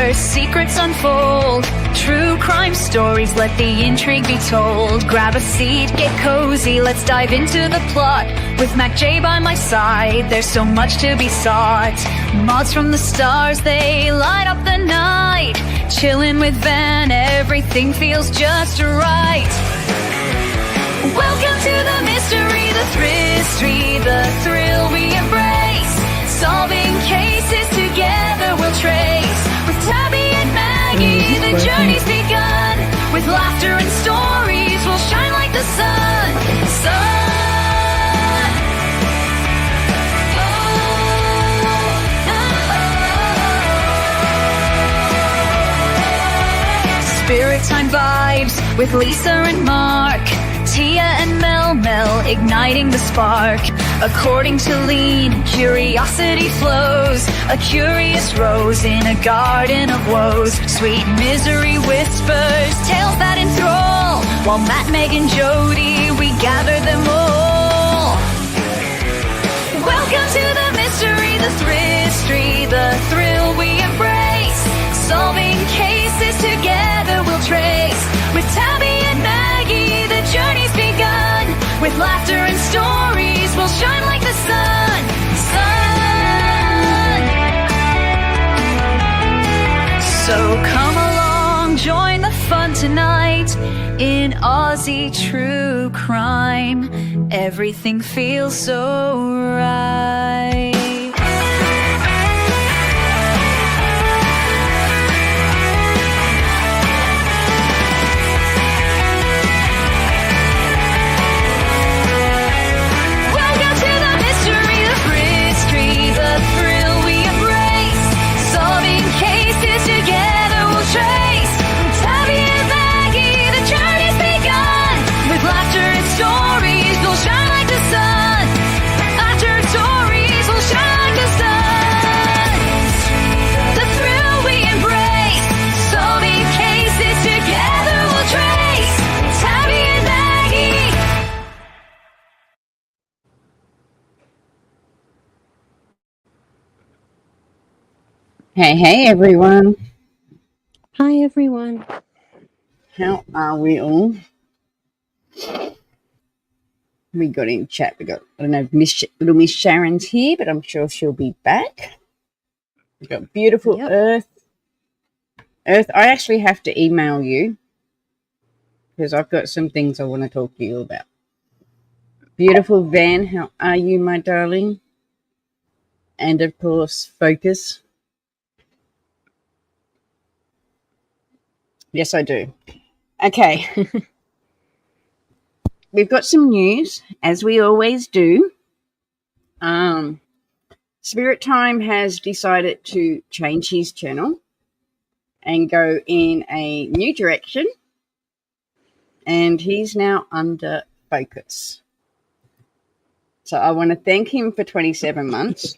whispers, secrets unfold. True crime stories, let the intrigue be told. Grab a seat, get cozy, let's dive into the plot. With Mac J by my side, there's so much to be sought. Mods from the stars, they light up the night. Chillin' with Van, everything feels just right. Welcome to the mystery, the thrill, the thrill we embrace. Solving cases together we'll trace. With Tabby and Maggie, the journey's begun. With laughter and stories, we'll shine like the sun. Spirit Time vibes with Lisa and Mark. Tia and Mel igniting the spark. According to Lean, curiosity flows. A curious rose in a garden of woes. Sweet misery whispers, tales that enthrall. While Matt, Meg, and Jody, we gather them all. Welcome to the mystery, the thrill we embrace. Solving cases together we'll trace. With Tabby and Maggie, the journey's begun. With laughter and stories, we'll shine like the sun. So come along, join the fun tonight. In Aussie true crime, everything feels so right. Hey everyone. Hi everyone. How are we all? We got in chat. I don't know if little Miss Sharon's here, but I'm sure she'll be back. We've got beautiful Earth. I actually have to email you because I've got some things I want to talk to you about. Beautiful Van, how are you, my darling? And of course, Focus. Yes, I do. Okay. We've got some news, as we always do. Spirit Time has decided to change his channel and go in a new direction. And he's now under Focus. So I want to thank him for 27 months.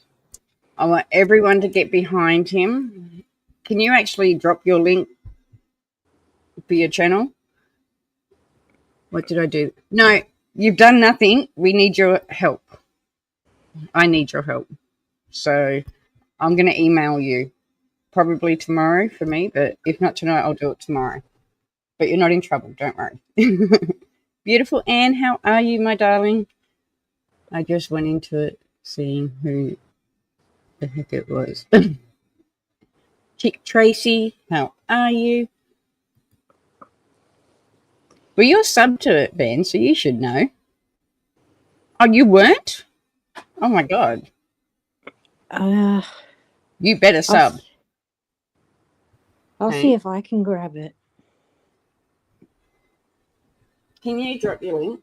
I want everyone to get behind him. Can you actually drop your link for your channel? What did I do? No, you've done nothing. We need your help. I need your help. So I'm going to email you probably tomorrow for me, but if not tonight, I'll do it tomorrow. But you're not in trouble. Don't worry. Beautiful Anne, how are you, my darling? I just went into it seeing who the heck it was. Chick Tracy, how are you? Well, you're sub to it, Ben, so you should know. Oh, you weren't? Oh, my God. You better sub. I'll see if I can grab it. Can you drop your link?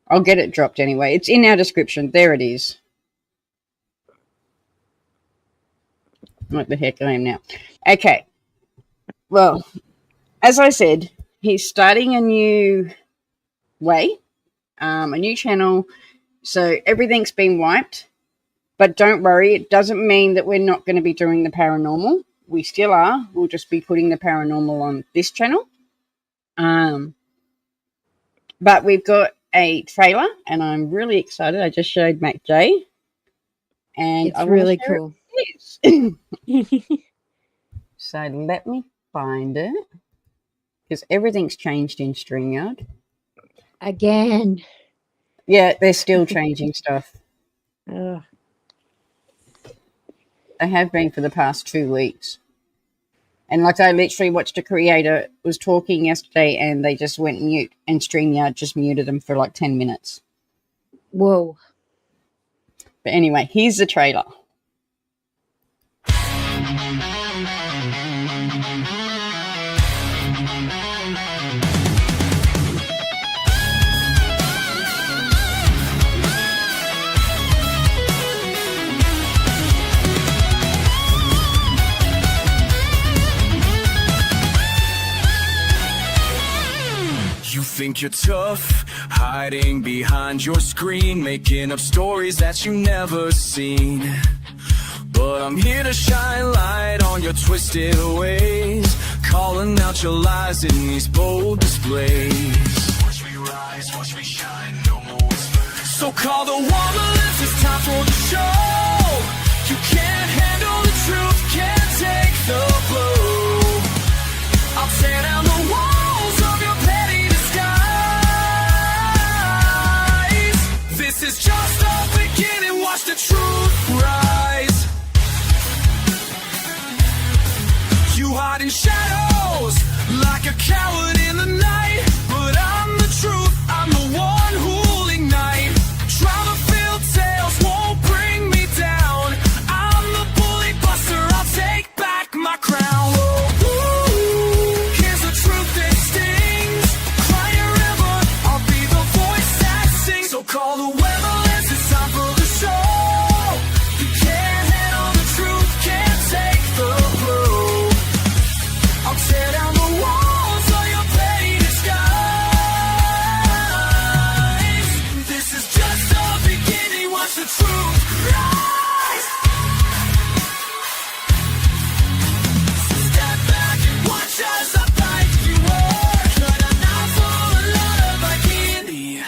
I'll get it dropped anyway. It's in our description. There it is. What the heck I am now. Okay. Well, as I said, he's starting a new way, a new channel. So everything's been wiped. But don't worry, it doesn't mean that we're not going to be doing the paranormal. We still are. We'll just be putting the paranormal on this channel. But we've got a trailer, and I'm really excited. I just showed Mac J, and It's I really want to share cool. it with you. So let me find it, because everything's changed in StreamYard. Again. Yeah, they're still changing stuff. Ugh. They have been for the past 2 weeks. And like I literally watched a creator was talking yesterday and they just went mute and StreamYard just muted them for like 10 minutes. Whoa. But anyway, here's the trailer. You think you're tough, hiding behind your screen, making up stories that you never seen. But I'm here to shine light on your twisted ways, calling out your lies in these bold displays. Watch me rise, watch me shine, no more whispers. So call the wobblers, it's time for the show. You can't handle the truth, can't take the blow. I'll tear down the walls of your petty disguise. This is just the beginning, watch the truth rise. You hide in shadows like a coward in the night, but I'm the truth, I'm the one who'll ignite. Try to fill tales, won't bring me down. I'm the bully buster, I'll take back my crown. Here's the truth that stings. Cry forever, I'll be the voice that sings. So call the weather, it's time for the show. You can't handle the truth, can't take the blow. I'll tear down the walls of your petty disguise. This is just the beginning, watch the truth rise. Step back and watch as I bite you up. Cut a knife for a lot of my candy.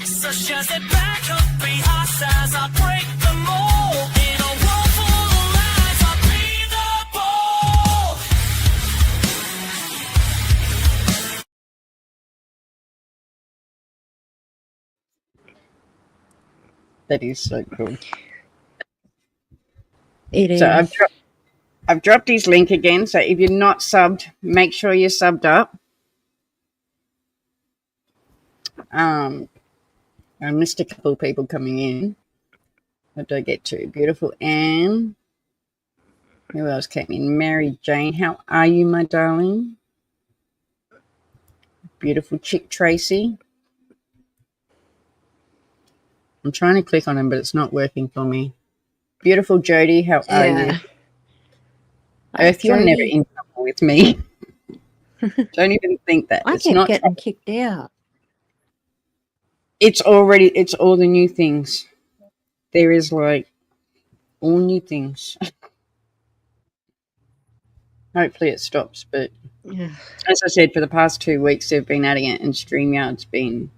So shut it back up, be us as I break the mold. In a world full of lies, I'll be the bold. That is so cool. It is. So I've dropped his link again. So if you're not subbed, make sure you're subbed up. I missed a couple of people coming in. What did I get to? Beautiful Anne. Who else came in? Mary Jane. How are you, my darling? Beautiful Chick Tracy. I'm trying to click on him, but it's not working for me. Beautiful Jody. How are you? Earth, you're never in trouble with me. Don't even think that. I It's kept not. getting kicked out. It's all the new things. There is like all new things. Hopefully it stops. But Yeah. as I said, for the past 2 weeks, they've been adding it, and StreamYard's been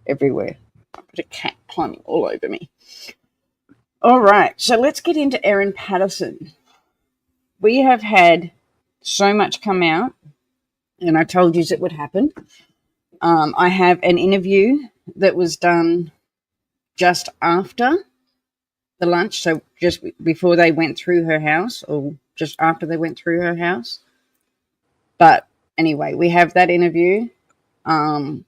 everywhere. I've got a cat climbing all over me. All right, so let's get into Erin Patterson. We have had so much come out and I told you it would happen. I have an interview that was done just after the lunch, so just before they went through her house, or just after they went through her house. But anyway, we have that interview. I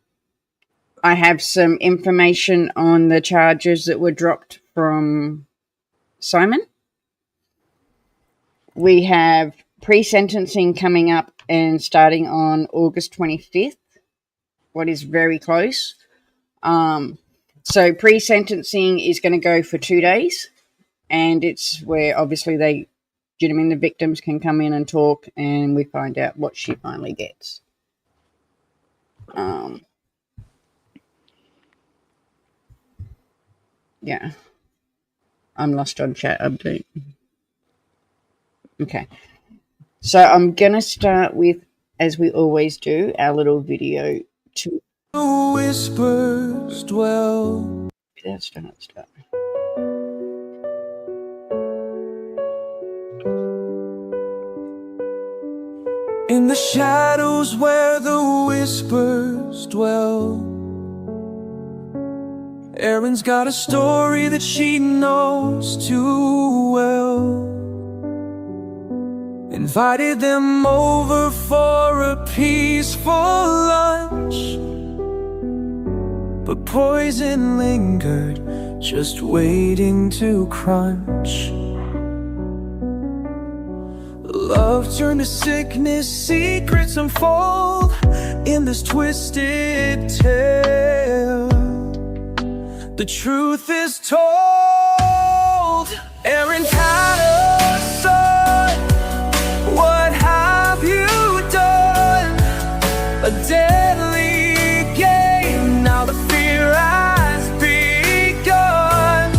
have some information on the charges that were dropped from Simon. We have pre-sentencing coming up and starting on August 25th, what is very close. So pre-sentencing is going to go for 2 days, and it's where obviously the victims can come in and talk, and we find out what she finally gets. Yeah. I'm lost on chat update. Okay. So I'm going to start with, as we always do, our little video to whispers dwell. Let's start. In the shadows where the whispers dwell, Erin's got a story that she knows too well. Invited them over for a peaceful lunch, but poison lingered, just waiting to crunch. Love turned to sickness, secrets unfold in this twisted tale. The truth is told. Erin Patterson, what have you done? A deadly game, now the fear has begun.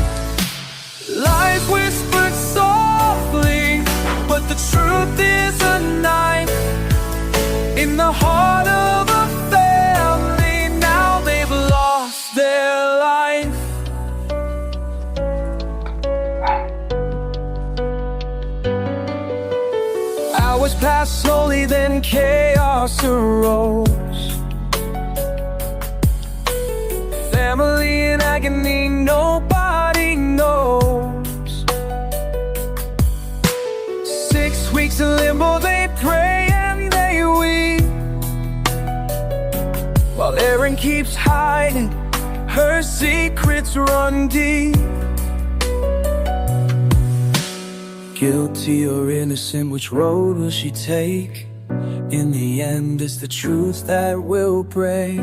Lies whispered softly, but the truth is a knife in the heart of a family. Now they've lost their life. Hours passed slowly, then chaos arose. Family in agony, nobody knows. 6 weeks in limbo, they pray and they weep, while Erin keeps hiding, her secrets run deep. Guilty or innocent, which road will she take? In the end, it's the truth that will break.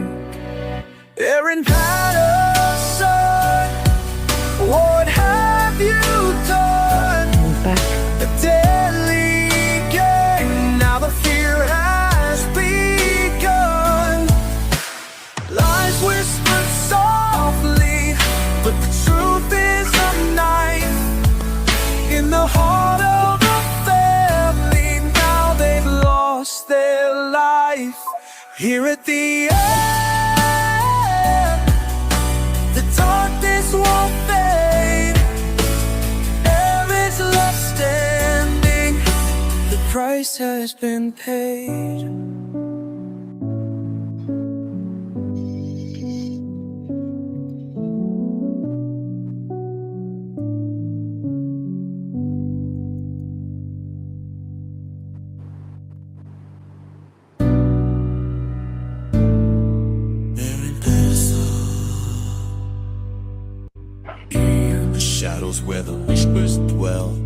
Erin Patterson, what have you done? Back. A deadly game, now the fear has begun. Lies whispered softly, but the truth is a knife in the heart of a family. Now they've lost their life. Here at the end, the darkness won't fade. Erin's left standing, the price has been paid. Shadows where the whispers dwell,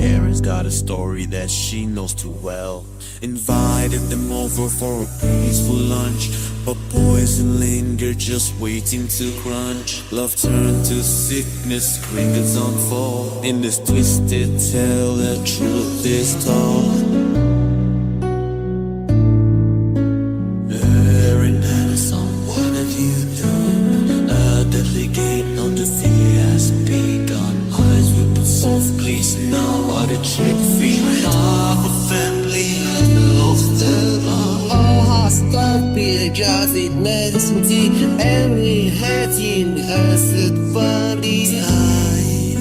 Erin's got a story that she knows too well. Invited them over for a peaceful lunch, but poison lingered, just waiting to crunch. Love turned to sickness, crickets unfold in this twisted tale, the truth is told. Erin Patterson, what have you done? A deadly game, not the fear has begun. Eyes whisper softly, now what a trick free. Half a family lost their love. All hearts stop beating, just it medicine tea. Every head in earth is funny eye.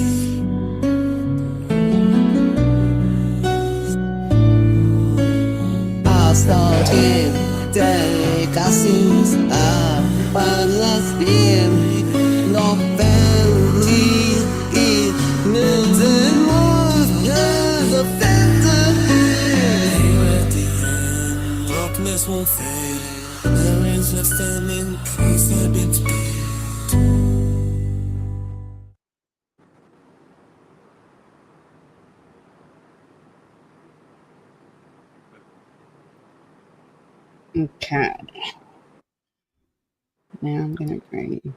I'll start in. day, castings are panas bien, no family in the waters of fantasy. At the end, darkness won't fade. There is a standing place I've been to. Okay. Now I'm going to bring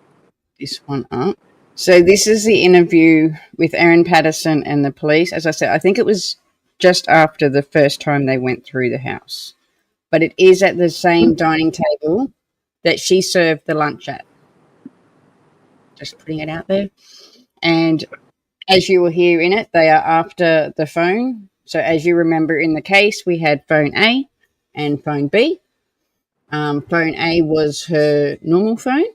this one up. So this is the interview with Erin Patterson and the police. As I said, I think it was just after the first time they went through the house. But it is at the same dining table that she served the lunch at. Just putting it out there. And as you will hear in it, they are after the phone. So as you remember in the case, we had phone A and phone B. Phone A was her normal phone.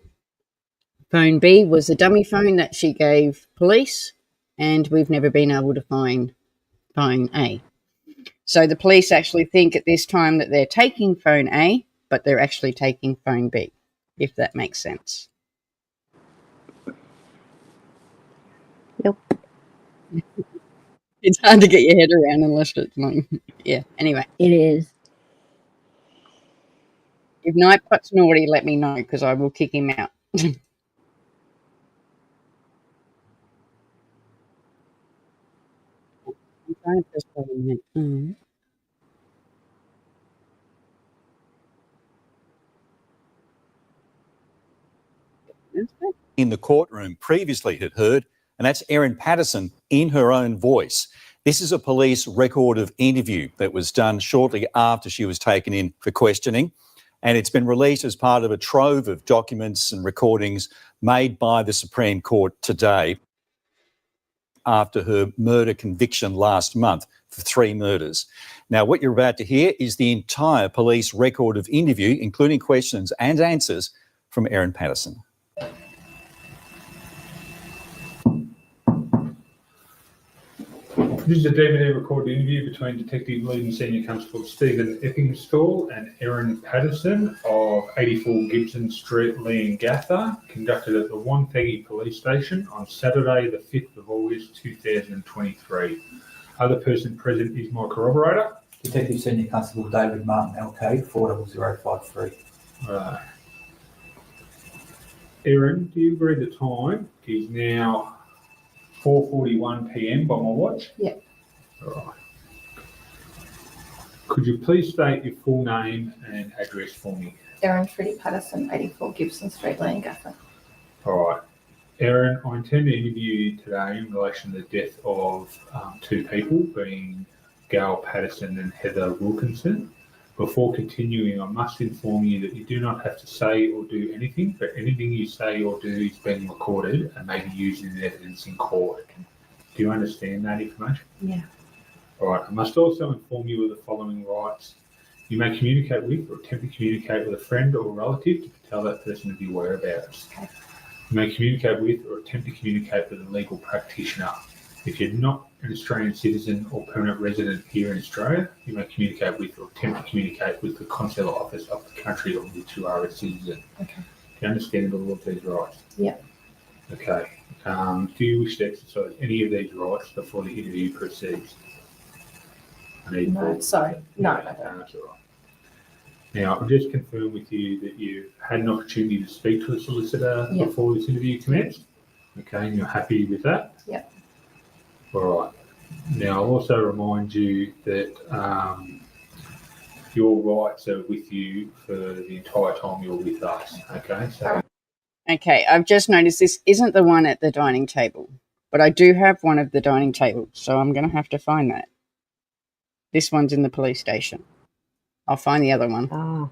Phone B was the dummy phone that she gave police, and we've never been able to find phone A. So the police actually think at this time that they're taking phone A, but they're actually taking phone B, if that makes sense. Yep. It's hard to get your head around unless it's not. Yeah, anyway. It is. If Nightpot's naughty, let me know, because I will kick him out. I'm trying to press button again. In the courtroom previously had heard, and that's Erin Patterson in her own voice. This is a police record of interview that was done shortly after she was taken in for questioning, and it's been released as part of a trove of documents and recordings made by the Supreme Court today after her murder conviction last month for 3 murders. Now, what you're about to hear is the entire police record of interview, including questions and answers from Erin Patterson. This is a DVD-recorded interview between Detective Leading Senior Constable Stephen Eppingstall and Erin Patterson of 84 Gibson Street, Leongatha, conducted at the Wonthaggi Police Station on Saturday, the 5th of August 2023. Other person present is my corroborator. Detective Senior Constable David Martin LK 40053. Erin, do you agree the time is now 4:41 p.m. by my watch? Yep. All right. Could you please state your full name and address for me? Erin Patterson, 84 Gibson Street, Leongatha. All right. Erin, I intend to interview you today in relation to the death of 2 people, being Gail Patterson and Heather Wilkinson. Before continuing, I must inform you that you do not have to say or do anything, but anything you say or do is being recorded and may be used in evidence in court. Do you understand that information? Yeah. All right. I must also inform you of the following rights. You may communicate with or attempt to communicate with a friend or relative to tell that person of your whereabouts. Okay. You may communicate with or attempt to communicate with a legal practitioner. If you're not an Australian citizen or permanent resident here in Australia, you may communicate with or attempt to communicate with the consular office of the country of which you are a citizen. Okay. Do you understand all of these rights? Yeah. Okay. Do you wish to exercise any of these rights before the interview proceeds? No, sorry. No, I don't. That's all right. Now, I'll just confirm with you that you had an opportunity to speak to a solicitor before this interview commenced. Okay, and you're happy with that? Yep. All right. Now, I'll also remind you that your rights are with you for the entire time you're with us. Okay, so. Okay, I've just noticed this isn't the one at the dining table, but I do have one of the dining tables, so I'm going to have to find that. This one's in the police station. I'll find the other one. Oh.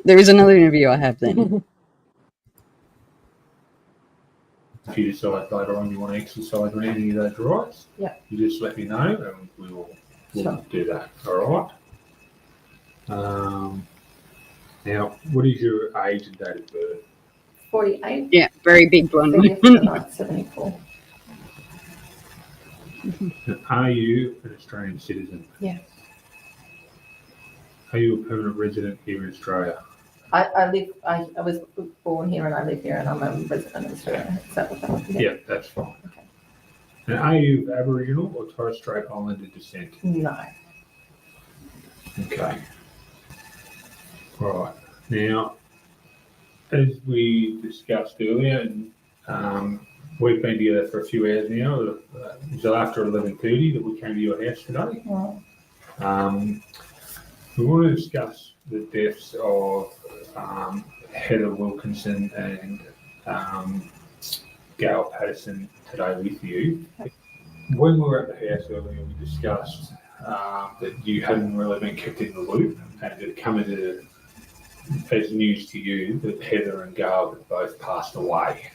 There is another interview I have then. If you decide later on you want to exercise on any of those rights, you just let me know and we'll do that. All right. Now, what is your age and date of birth? 48. Yeah, very big blonde. 74. Are you an Australian citizen? Yeah. Are you a permanent resident here in Australia? I was born here and I live here and I'm a resident of Australia. Is that what that was? Yeah, that's fine. Okay. And are you of Aboriginal or Torres Strait Islander descent? No. Okay. Right. Now, as we discussed earlier, and we've been together for a few hours now. It was after 11:30 that we came to your house today. We want to discuss the deaths of Heather Wilkinson and Gail Patterson today with you. When we were at the house earlier, we discussed that you hadn't really been kept in the loop, and it come as news to you that Heather and Gail had both passed away.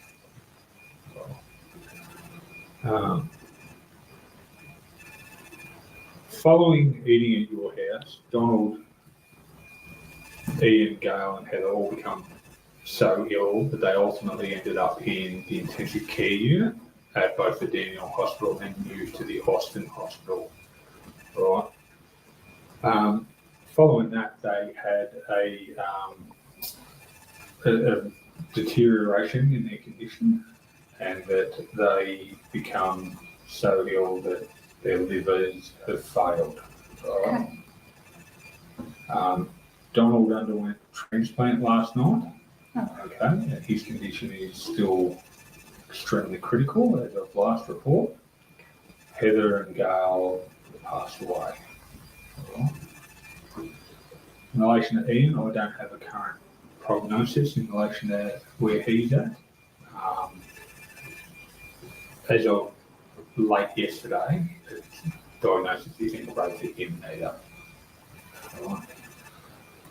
Following eating at your house, Donald, Ian, Gail and Heather all become so ill that they ultimately ended up in the intensive care unit at both the Dandenong Hospital and moved to the Austin Hospital. Right. Following that, they had a deterioration in their condition, and that they become so ill that their livers have failed. Right. Donald underwent transplant last night. Okay, and his condition is still extremely critical as of last report. Heather and Gail passed away. Right. In relation to Ian, I don't have a current prognosis in relation to where he's at. As of late yesterday, the diagnosis isn't great for him either. Right.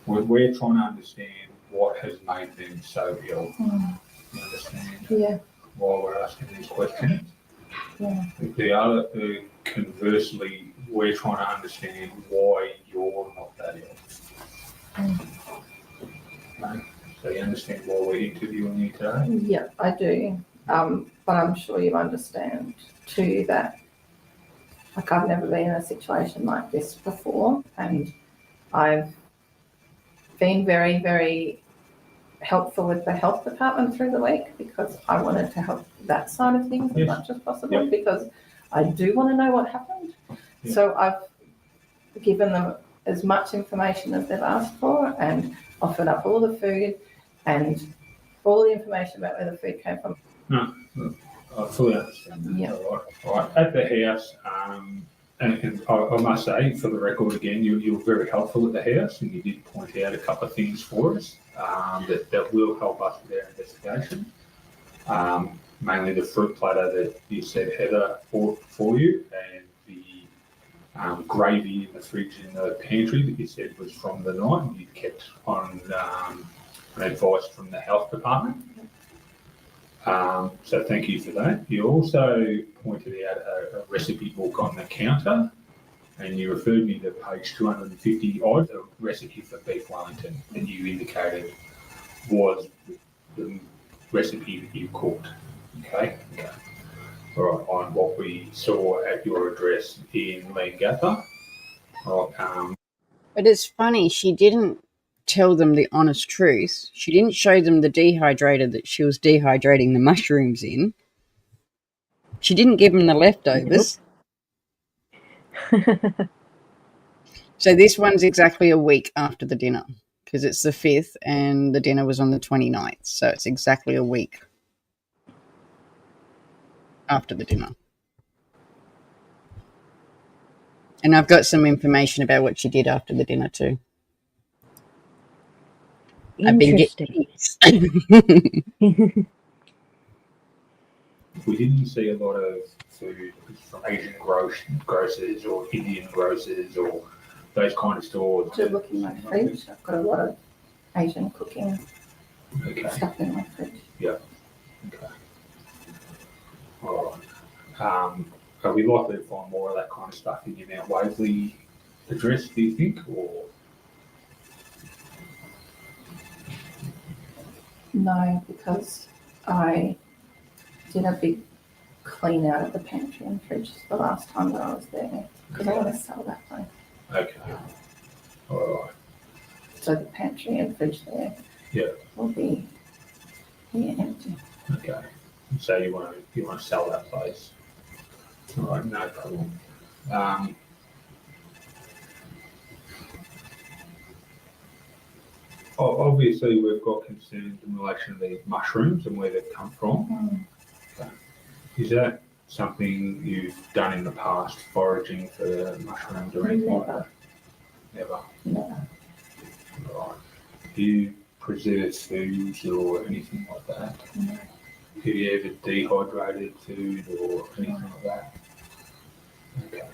We're trying to understand what has made them so ill. You understand? Yeah. Why we're asking these questions. Yeah. Conversely, we're trying to understand why you're not that ill. Okay. So you understand why we're interviewing you today? Yeah, I do. But I'm sure you understand too that, like, I've never been in a situation like this before, and I've been very, very helpful with the health department through the week because I wanted to help that side of things as much as possible because I do want to know what happened. So I've given them as much information as they've asked for and offered up all the food and all the information about where the food came from. No, I fully understand that. Yeah. All right. At the house, and I must say, for the record again, you were very helpful at the house, and you did point out a couple of things for us that will help us with our investigation. Mainly the fruit platter that you said Heather bought for you, and the gravy in the fridge in the pantry that you said was from the night, and you kept on advice from the health department. So thank you for that. You also pointed out a recipe book on the counter, and you referred me to page 250 odd, a recipe for beef Wellington that you indicated was the recipe that you cooked. Okay. All right. On what we saw at your address in Leongatha. But it's funny, she didn't tell them the honest truth. She didn't show them the dehydrator that she was dehydrating the mushrooms in. She didn't give them the leftovers. So this one's exactly a week after the dinner because it's the 5th and the dinner was on the 29th. So it's exactly a week after the dinner. And I've got some information about what she did after the dinner too. Interesting. We didn't see a lot of food from Asian grocers or Indian grocers or those kind of stores. To look in my fridge, I've got a lot of Asian cooking stuff in my fridge. Yeah. Okay. All right. Are we likely to find more of that kind of stuff in your Mount Waverley address, do you think, or? No, because I did a big clean out of the pantry and fridge the last time that I was there because I want to sell that place. Okay. All right. So the pantry and fridge there will be empty. Okay. So you want to sell that place? All right, no problem. Obviously, we've got concerns in relation to these mushrooms and where they've come from. Okay. Is that something you've done in the past, foraging for mushrooms or anything like that? Never. Never. Right. Do you preserve foods or anything like that? No. Have you ever dehydrated food or anything like that? Okay.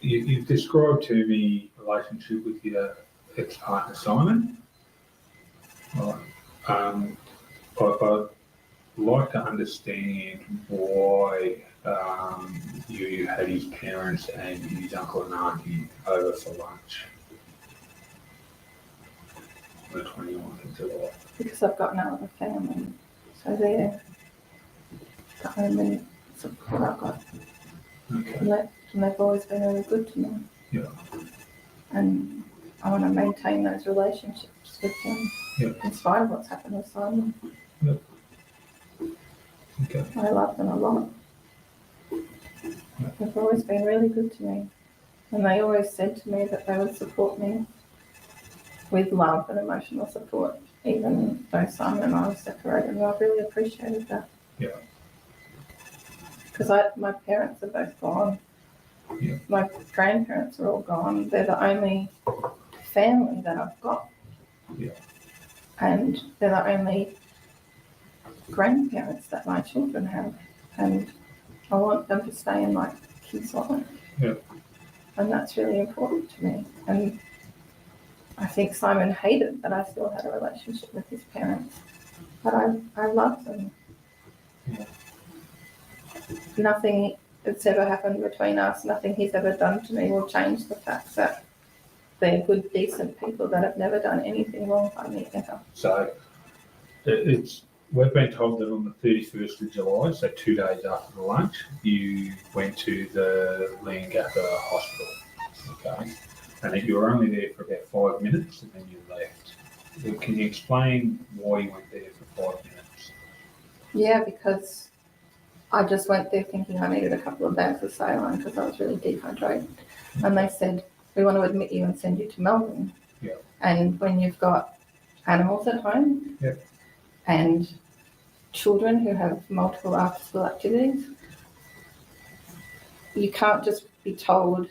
You've described to me a relationship with your ex-partner Simon. Right. I'd like to understand why you had his parents and his uncle and auntie over for lunch on the 29th of July. Because I've got no other family, so they're the only support I've got. Okay. And they've always been really good to me. Yeah. And I want to maintain those relationships with them, in spite of what's happened with Simon. Yep. Okay. I love them a lot. They've always been really good to me. And they always said to me that they would support me with love and emotional support, even though Simon and I were separated. And I really appreciated that. Yeah. Because my parents are both gone. Yeah. My grandparents are all gone. They're the only family that I've got. Yeah. And they're the only grandparents that my children have. And I want them to stay in my kids' life. Yeah. And that's really important to me. And I think Simon hated that I still had a relationship with his parents. But I love them. Yeah. Nothing that's ever happened between us, nothing he's ever done to me will change the fact that they're good, decent people that have never done anything wrong by me ever. So we've been told that on the 31st of July, so 2 days after the lunch, you went to the Leongatha Hospital, okay? And that you were only there for about 5 minutes and then you left. Can you explain why you went there for 5 minutes? Yeah, because I just went there thinking I needed a couple of bags of saline because I was really dehydrated. And they said, we want to admit you and send you to Melbourne. Yeah. And when you've got animals at home and children who have multiple after-school activities, you can't just be told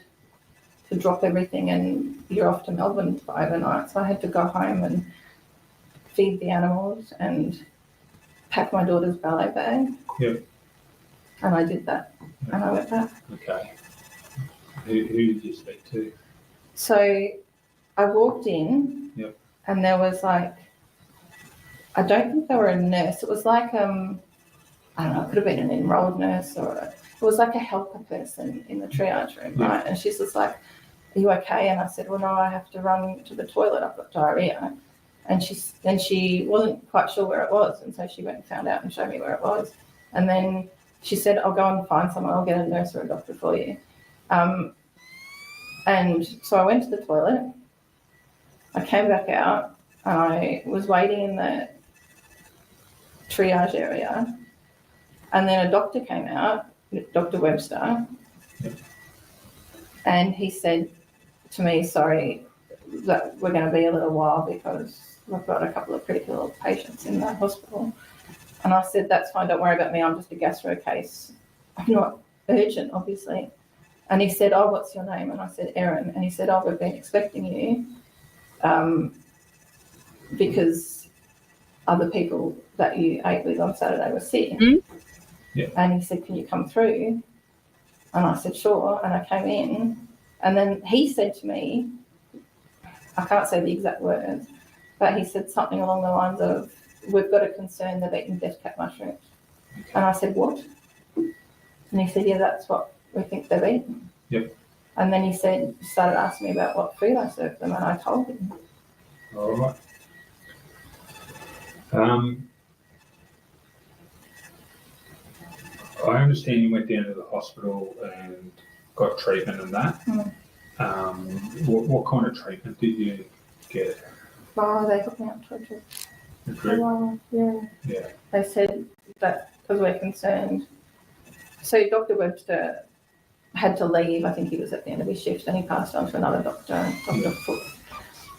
to drop everything and you're off to Melbourne for overnight. So I had to go home and feed the animals and pack my daughter's ballet bag. Yeah. And I did that. And I went back. Okay. Who did you speak to? So I walked in and there was I don't think they were a nurse. It was like, I don't know, it could have been an enrolled nurse or it was like a helper person in the triage room, right? And she's just like, are you okay? And I said, well, no, I have to run to the toilet. I've got diarrhea. And she wasn't quite sure where it was. And so she went and found out and showed me where it was. And then she said, I'll go and find someone. I'll get a nurse or a doctor for you. And so I went to the toilet. I came back out. I was waiting in the triage area. And then a doctor came out, Dr. Webster. And he said to me, sorry, that we're going to be a little while because we've got a couple of critical patients in the hospital. And I said, that's fine, don't worry about me, I'm just a gastro case. I'm not urgent, obviously. And he said, oh, what's your name? And I said, Erin. And he said, oh, we've been expecting you because other people that you ate with on Saturday were sick. Mm-hmm. Yeah. And he said, can you come through? And I said, sure. And I came in. And then he said to me, I can't say the exact words, but he said something along the lines of, we've got a concern they've eaten death cap mushrooms. And I said, what? And he said, yeah, that's what we think they've eaten. Yep. And then he started asking me about what food I served them, and I told him. All right. I understand you went down to the hospital and got treatment and that. What kind of treatment did you get? Oh, they got me up to a drip. A drip? Yeah. They said that because we're concerned. So Dr. Webster had to leave. I think he was at the end of his shift, and he passed on to another doctor, Dr. Foot.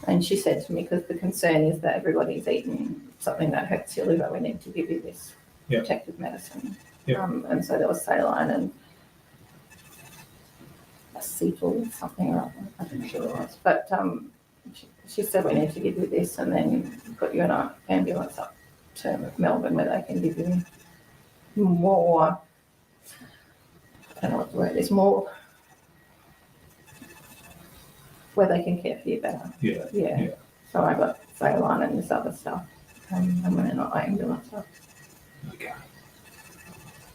And she said to me, because the concern is that everybody's eating something that hurts your liver, we need to give you this protective medicine. And so there was saline and acetyl something or other. I don't know what it was. But she said we need to give you this and then put you in an ambulance up to Melbourne where they can give you more, I don't know what the word is, more, where they can care for you better. Yeah. So I got saline and this other stuff and went in an ambulance up. Okay.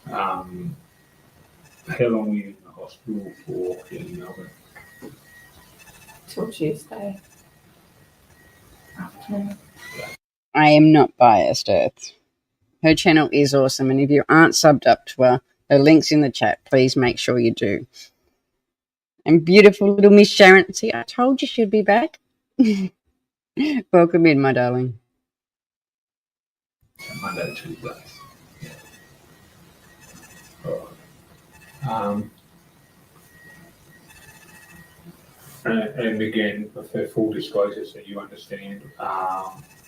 How long were you in the hospital for in Melbourne? Till Tuesday afternoon. I am not biased, Earth. Her channel is awesome, and if you aren't subbed up to her, her link's in the chat. Please make sure you do. And beautiful little Miss Sharon. See, I told you she'd be back. Welcome in, my darling. Monday, Tuesday. All right. And again, for full disclosure, so you understand,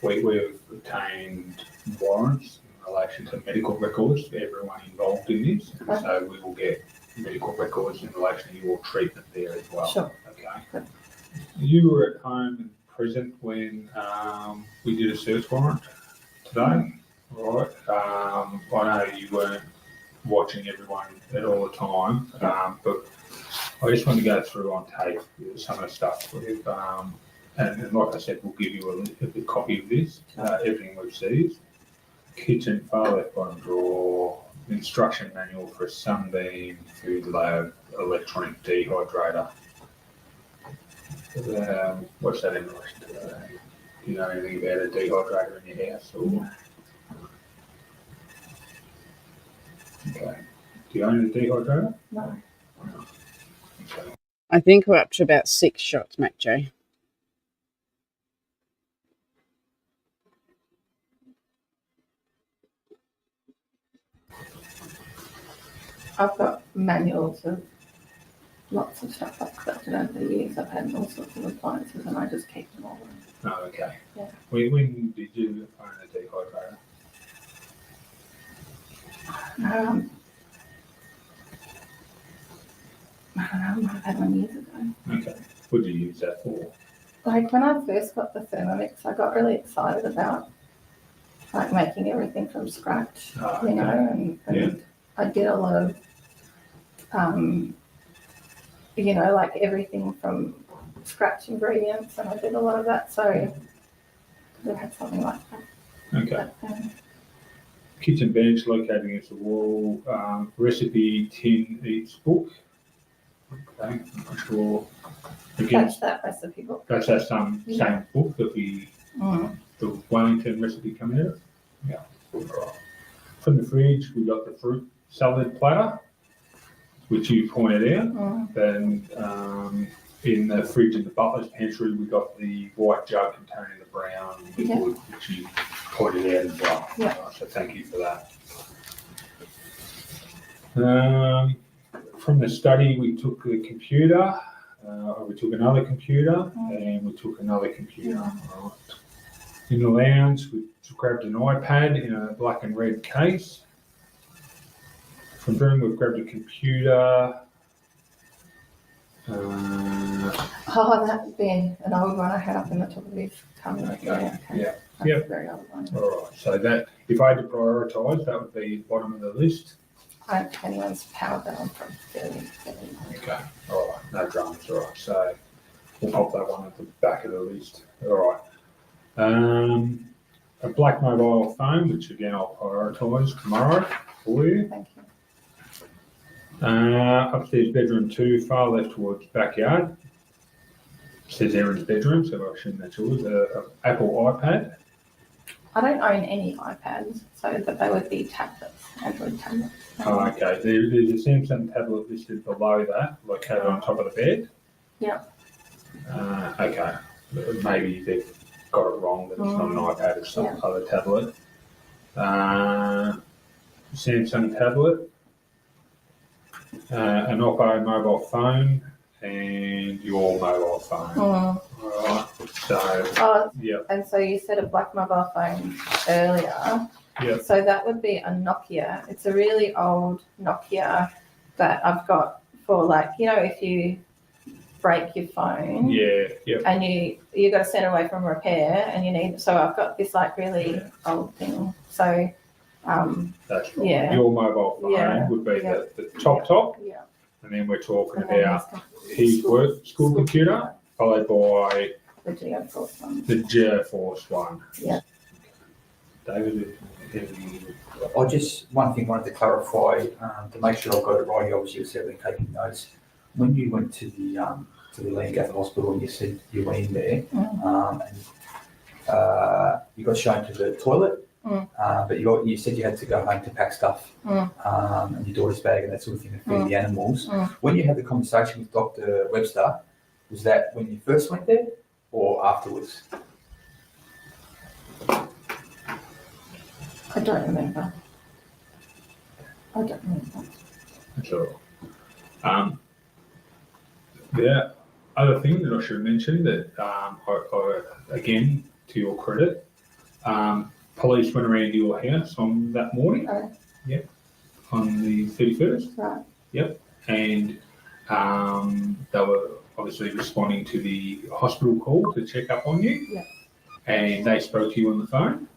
we've obtained warrants in relation to medical records for everyone involved in this. And so we will get medical records in relation to your treatment there as well. Sure. Okay. You were at home and present when we did a search warrant today, right? I know you weren't watching everyone at all the time, but I just want to go through on tape some of the stuff we've, and like I said, we'll give you a copy of this, everything we've seized. Kitchen, far left bottom drawer, instruction manual for a Sunbeam food lab, electronic dehydrator. What's that in relation to that? Do you know anything about a dehydrator in your house? Or? Okay. Do you own a dehydrator? No. Okay. I think we're up to about 6 shots, Mac J. I've got manuals of lots of stuff I've collected over the years. I've had all sorts of appliances and I just keep them all. Oh, okay. Yeah. When did you own a dehydrator? I don't know, I might have had one years ago. Okay. What did you use that for? Like when I first got the Thermomix, I got really excited about like making everything from scratch, you know, and I did a lot of, you know, like everything from scratch ingredients, and I did a lot of that. So I had something like that. Okay. Kitchen bench located against the wall. Recipe tin eats book. Okay, I'm not sure. Again, That's that recipe book. that's that same book that the Wellington recipe come out of. Yeah. All right. From the fridge, we got the fruit salad platter, which you pointed out. Then in the fridge in the butler's pantry, we got the white jug containing the brown liquid, which you pointed out as well. Yeah. So thank you for that. From the study, we took the computer, we took another computer, and we took another computer. Right. In the lounge, we grabbed an iPad in a black and red case. From the room, we've grabbed a computer. That would be an old one I had up in the top of this tummy. Okay. Yeah. That's a very old one. All right. So that, if I had to prioritise, that would be the bottom of the list. I don't think anyone's powered that one from fairly. Okay. All right. No dramas. All right. So we'll pop that one at the back of the list. All right. A black mobile phone, which again I'll prioritise tomorrow for you. Thank you. Upstairs bedroom 2, far left towards backyard. Says Erin's bedroom, so I assume that's yours. Apple iPad. I don't own any iPads, so but they would be tablets, Android tablets. Oh, okay. There's a Samsung tablet listed below that, located on top of the bed. Yep. Okay. Maybe they've got it wrong, that it's not an iPad, it's some other tablet. Samsung tablet, an Oppo mobile phone, and your mobile phone. Alright, so, And so you said a black mobile phone earlier. Yep. So that would be a Nokia. It's a really old Nokia that I've got for, like, you know, if you break your phone. And you got to send it away from repair, and you need. So I've got this like really old thing. So. That's right. Your mobile phone would be the top. Yeah. And then we're talking about his work school computer, followed by the GeoForce one. The GeoForce one. Yeah. David, I just, one thing I wanted to clarify, to make sure I've got it right, you obviously were certainly taking notes. When you went to the Lancaster Hospital and you said you went in there, and you got shown to the toilet, but you said you had to go home to pack stuff, and your daughter's bag and that sort of thing to feed the animals. When you had the conversation with Dr. Webster, was that when you first went there or afterwards? I don't remember. Sure. The other thing that I should have mentioned that, again, to your credit, police went around your house on that morning. Yep. On the 31st. Right. Yep. And they were obviously responding to the hospital call to check up on you. Yep. And they spoke to you on the phone.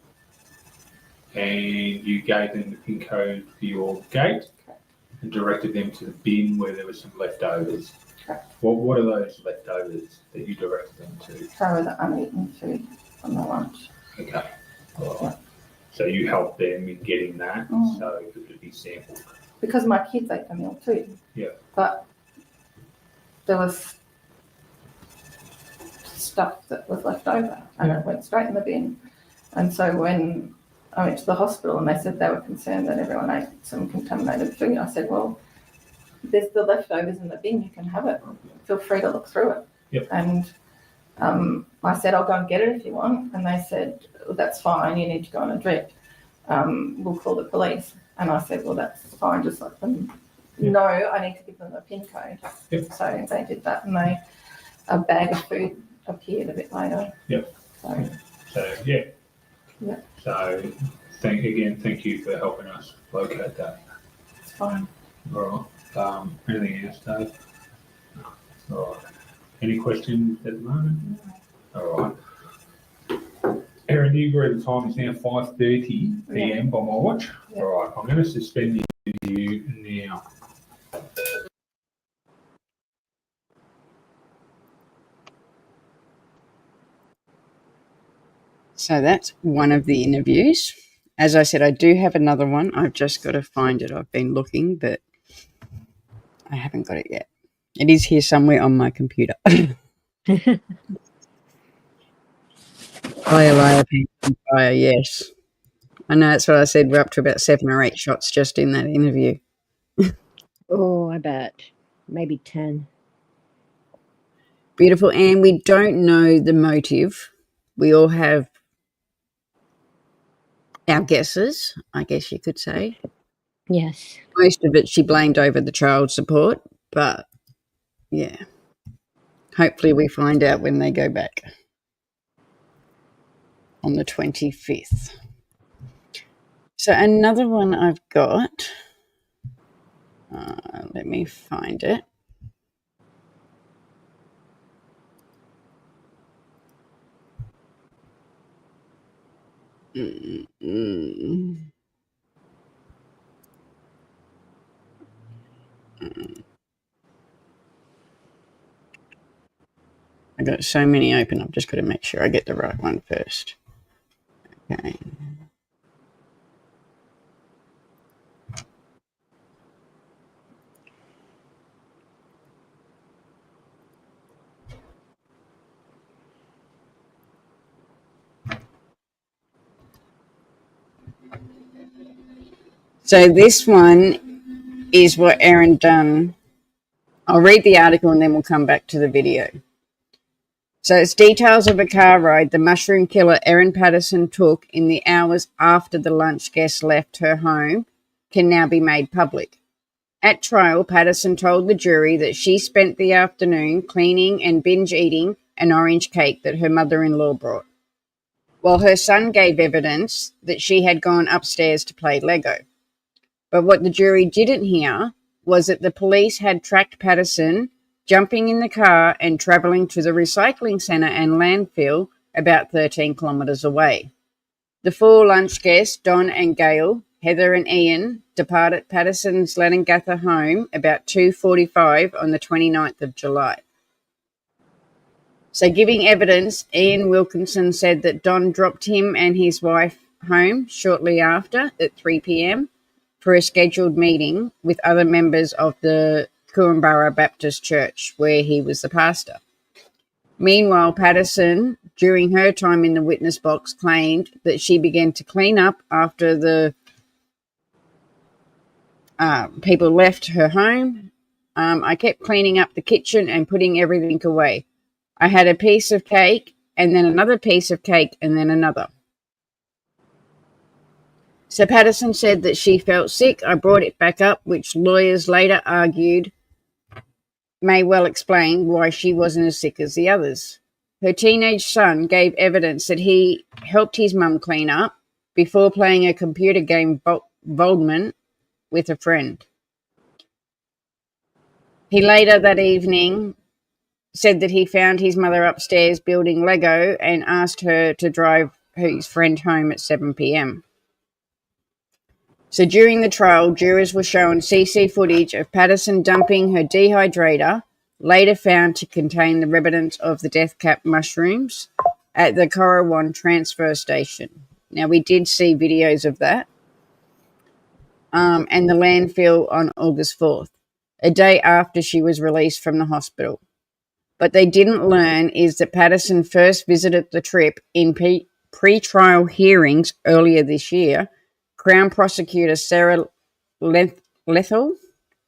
And you gave them the PIN code for your gate and directed them to the bin where there were some leftovers. Correct. What are those leftovers that you directed them to? So the uneaten food from the lunch. Okay. All right. So you helped them in getting that so it could be sampled. Because my kids ate the meal too. Yeah. But there was stuff that was left over and it went straight in the bin. And so when I went to the hospital and they said they were concerned that everyone ate some contaminated food, I said, well, there's the leftovers in the bin, you can have it. Feel free to look through it. Yep. And I said, I'll go and get it if you want. And they said, well, that's fine, you need to go on a drip. We'll call the police. And I said, well, that's fine, just let them know I need to give them a PIN code. Yep. So they did that, and a bag of food appeared a bit later. Yep. So yeah. Yeah. So thank you for helping us locate that. It's fine. All right. Anything else, Dave? No. All right. Any questions at the moment? No. All right. Erin, do you agree the time is now 5:30 p.m. by my watch? Yeah. All right. I'm going to suspend the interview now. So that's one of the interviews. As I said, I do have another one. I've just got to find it. I've been looking, but I haven't got it yet. It is here somewhere on my computer. Fire, yes. I know, that's what I said. We're up to about 7 or 8 shots just in that interview. Oh, I bet. Maybe 10. Beautiful. And we don't know the motive. We all have our guesses, I guess you could say. Yes. Most of it she blamed over the child support, but yeah. Hopefully we find out when they go back on the 25th. So another one I've got, let me find it. I got so many open, I've just got to make sure I get the right one first. Okay. So this one is what Erin done. I'll read the article and then we'll come back to the video. So it's details of a car ride the mushroom killer Erin Patterson took in the hours after the lunch guest left her home can now be made public. At trial, Patterson told the jury that she spent the afternoon cleaning and binge eating an orange cake that her mother-in-law brought, while her son gave evidence that she had gone upstairs to play Lego. But what the jury didn't hear was that the police had tracked Patterson jumping in the car and travelling to the recycling centre and landfill about 13 kilometres away. The four lunch guests, Don and Gail, Heather and Ian, departed Patterson's Leongatha home about 2:45 on the 29th of July. So giving evidence, Ian Wilkinson said that Don dropped him and his wife home shortly after at 3 p.m. for a scheduled meeting with other members of the Cooranbara Baptist Church, where he was the pastor. Meanwhile, Patterson, during her time in the witness box, claimed that she began to clean up after the people left her home. I kept cleaning up the kitchen and putting everything away. I had a piece of cake and then another piece of cake and then another. So Patterson said that she felt sick. I brought it back up, which lawyers later argued may well explain why she wasn't as sick as the others. Her teenage son gave evidence that he helped his mum clean up before playing a computer game Boldman with a friend. He later that evening said that he found his mother upstairs building Lego and asked her to drive his friend home at 7 p.m. So during the trial, jurors were shown CC footage of Patterson dumping her dehydrator, later found to contain the remnants of the death cap mushrooms, at the Corriwan transfer station. Now, we did see videos of that. And the landfill on August 4th, a day after she was released from the hospital. What they didn't learn is that Patterson first visited the trip in pre-trial hearings earlier this year. Crown Prosecutor Sarah Lethal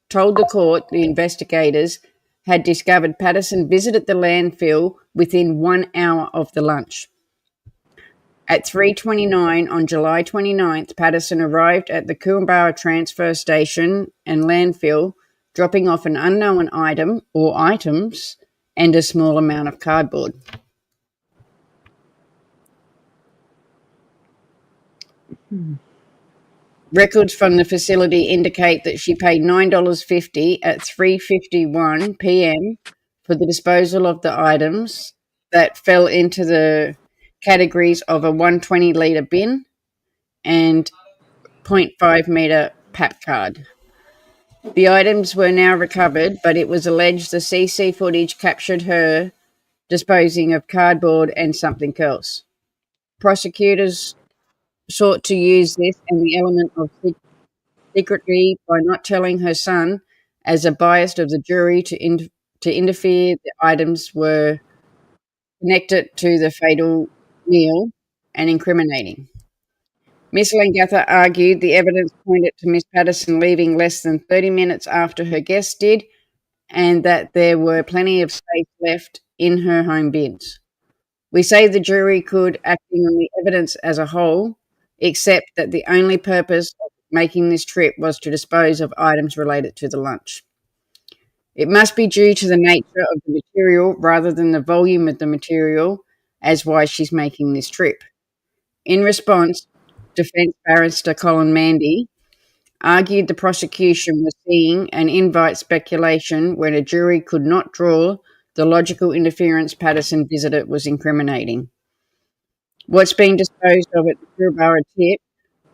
told the court the investigators had discovered Patterson visited the landfill within 1 hour of the lunch. At 3:29 on July 29th, Patterson arrived at the Cooranbara transfer station and landfill, dropping off an unknown item or items and a small amount of cardboard. Records from the facility indicate that she paid $9.50 at 3:51 p.m. for the disposal of the items that fell into the categories of a 120-litre bin and 0.5-metre PAP card. The items were now recovered, but it was alleged the CC footage captured her disposing of cardboard and something else. Prosecutors sought to use this and the element of secrecy by not telling her son as a bias of the jury to interfere the items were connected to the fatal meal and incriminating. Ms. Leongatha argued the evidence pointed to Ms. Patterson leaving less than 30 minutes after her guests did and that there were plenty of space left in her home bins. We say the jury could, acting on the evidence as a whole, except that the only purpose of making this trip was to dispose of items related to the lunch. It must be due to the nature of the material rather than the volume of the material as why she's making this trip. In response, defence barrister Colin Mandy argued the prosecution was seeing and invite speculation when a jury could not draw the logical inference Patterson visited was incriminating. What's being disposed of at the Cooranbara tip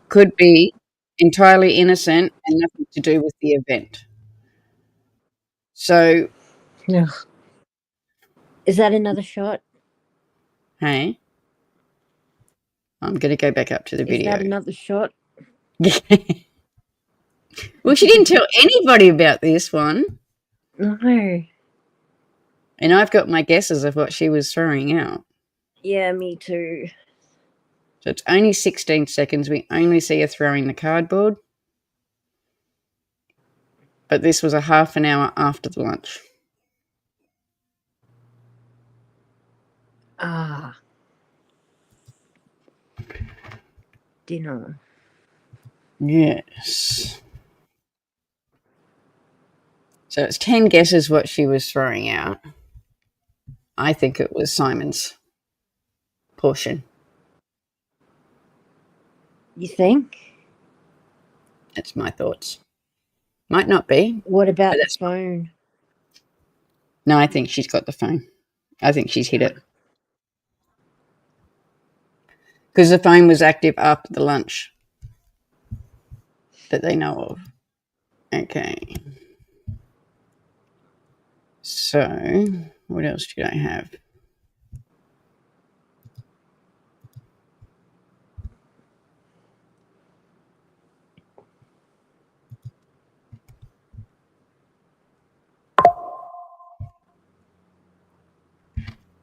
could be entirely innocent and nothing to do with the event. So, Ugh. Is that another shot? hey, I'm going to go back up to the Is video. that another shot? Well, she didn't tell anybody about this one. No. And I've got my guesses of what she was throwing out. Yeah, me too. So it's only 16 seconds. We only see her throwing the cardboard. but this was a half an hour after the lunch. Ah. Dinner. Yes. So it's 10 guesses what she was throwing out. I think it was Simon's portion. You think? That's my thoughts. Might not be. What about But the that's- phone? No, I think she's got the phone. I think she's hid it. Because the phone was active after the lunch that they know of. Okay. So, what else do I have?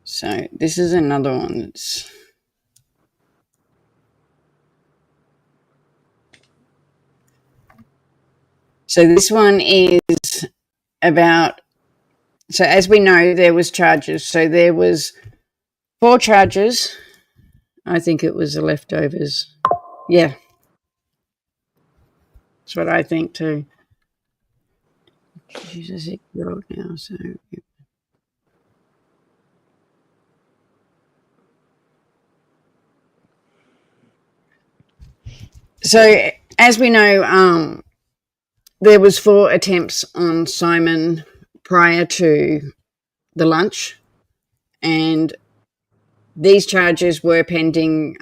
So, this is another one that's... So, this one is about... So, as we know, there was charges. So, there was 4 charges. I think it was the leftovers. Yeah. That's what I think too. She's a 6-year-old now, so... So, as we know, there was 4 attempts on Simon prior to the lunch, and these charges were pending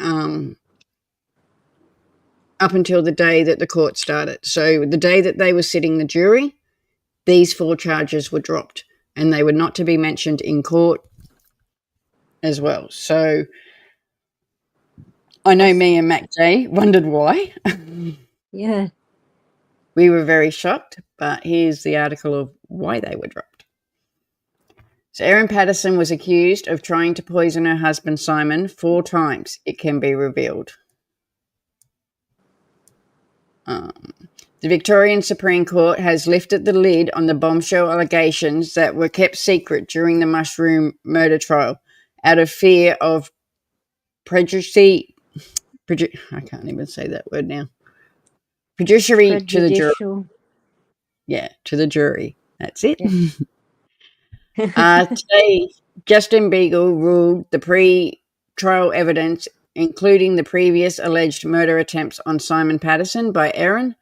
up until the day that the court started. So, the day that they were sitting the jury, these 4 charges were dropped, and they were not to be mentioned in court as well. So, I know me and Mac J wondered why. Yeah. We were very shocked, but here's the article of why they were dropped. So Erin Patterson was accused of trying to poison her husband Simon 4 times, it can be revealed. The Victorian Supreme Court has lifted the lid on the bombshell allegations that were kept secret during the mushroom murder trial out of fear of prejudice. I can't even say that word now. Prejudiciary to the jury. Prejudicial. Yeah, to the jury. That's it. Yeah. Today, Justin Beagle ruled the pre-trial evidence, including the previous alleged murder attempts on Simon Patterson by Erin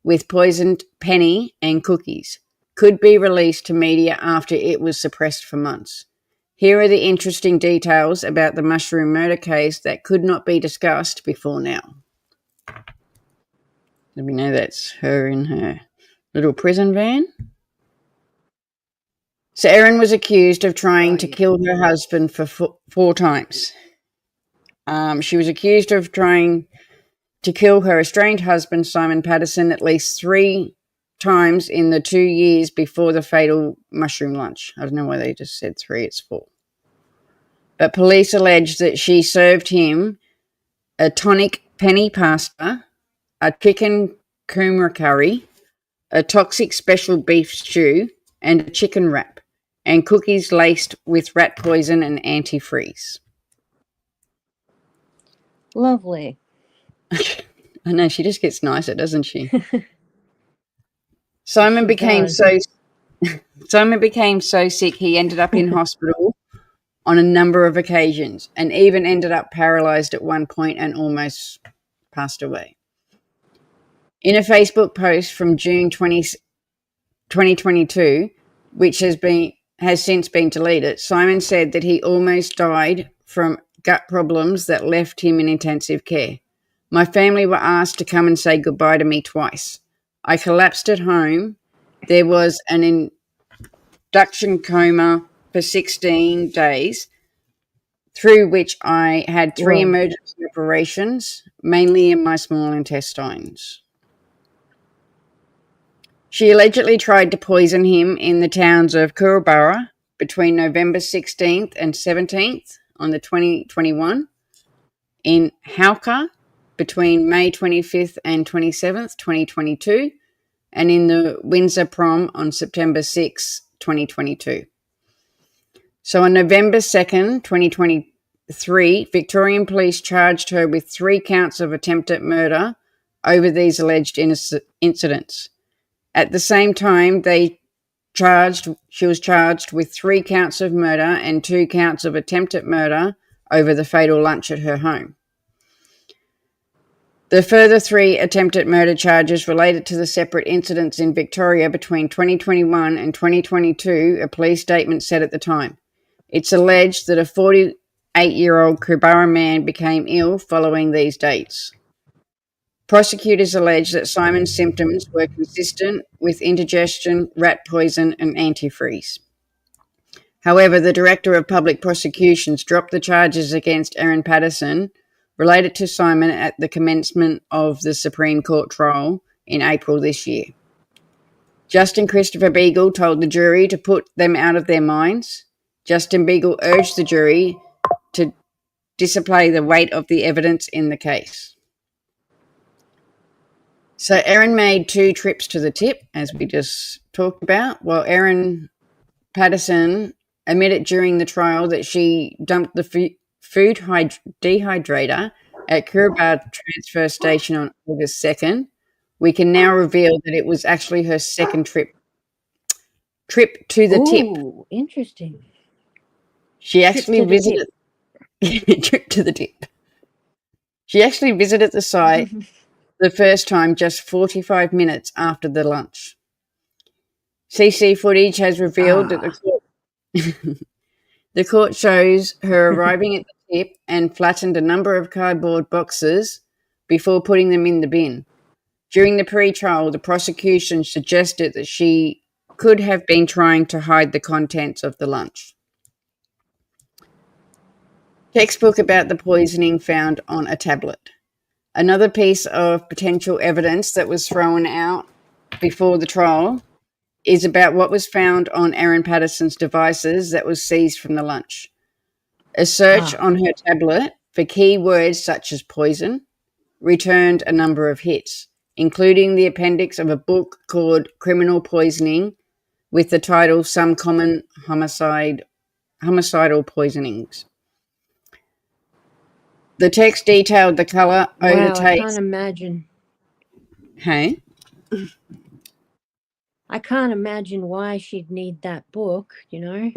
with poisoned penny and cookies, could be released to media after it was suppressed for months. Here are the interesting details about the mushroom murder case that could not be discussed before now. Let me know that's her in her little prison van. So Erin was accused of trying to kill her husband for 4 times. She was accused of trying to kill her estranged husband, Simon Patterson, at least 3 times in the 2 years before the fatal mushroom lunch. I don't know why they just said 3, it's 4. But police allege that she served him a tonic penny pasta, a chicken kumara curry, a toxic special beef stew, and a chicken wrap, and cookies laced with rat poison and antifreeze. Lovely. I know, she just gets nicer, doesn't she? Simon She became does. so sick he ended up in hospital on a number of occasions and even ended up paralyzed at one point and almost passed away. In a Facebook post from June 2022, which has since been deleted, Simon said that he almost died from gut problems that left him in intensive care. My family were asked to come and say goodbye to me twice. I collapsed at home. There was an induction coma for 16 days, through which I had 3 Wow. emergency operations, mainly in my small intestines. She allegedly tried to poison him in the towns of Kooraburra between November 16th and 17th on the 2021, in Hauka between May 25th and 27th, 2022, and in the Windsor prom on September 6, 2022. So on November 2nd, 2023, Victorian police charged her with 3 counts of attempted murder over these alleged incidents. At the same time, she was charged with 3 counts of murder and 2 counts of attempted murder over the fatal lunch at her home. The further 3 attempted murder charges related to the separate incidents in Victoria between 2021 and 2022, a police statement said at the time. It's alleged that a 48-year-old Kühlbarra man became ill following these dates. Prosecutors allege that Simon's symptoms were consistent with indigestion, rat poison, and antifreeze. However, the Director of Public Prosecutions dropped the charges against Erin Patterson related to Simon at the commencement of the Supreme Court trial in April this year. Justin Christopher Beagle told the jury to put them out of their minds. Justin Beagle urged the jury to display the weight of the evidence in the case. So Erin made 2 trips to the tip, as we just talked about, while Erin Patterson admitted during the trial that she dumped the food dehydrator at Kühlbarra transfer station on August 2nd. We can now reveal that it was actually her second trip to the tip. Ooh, interesting. She actually visited trip to the tip. She actually visited the site the first time just 45 minutes after the lunch. CC footage has revealed that the court shows her arriving at the tip and flattened a number of cardboard boxes before putting them in the bin. During the pre-trial, the prosecution suggested that she could have been trying to hide the contents of the lunch. Textbook about the poisoning found on a tablet. Another piece of potential evidence that was thrown out before the trial is about what was found on Erin Patterson's devices that was seized from the lunch. A search on her tablet for key words such as poison returned a number of hits, including the appendix of a book called Criminal Poisoning with the title Some Common Homicidal Poisonings. The text detailed the colour, odour, taste. I can't imagine. Hey? I can't imagine why she'd need that book, you know?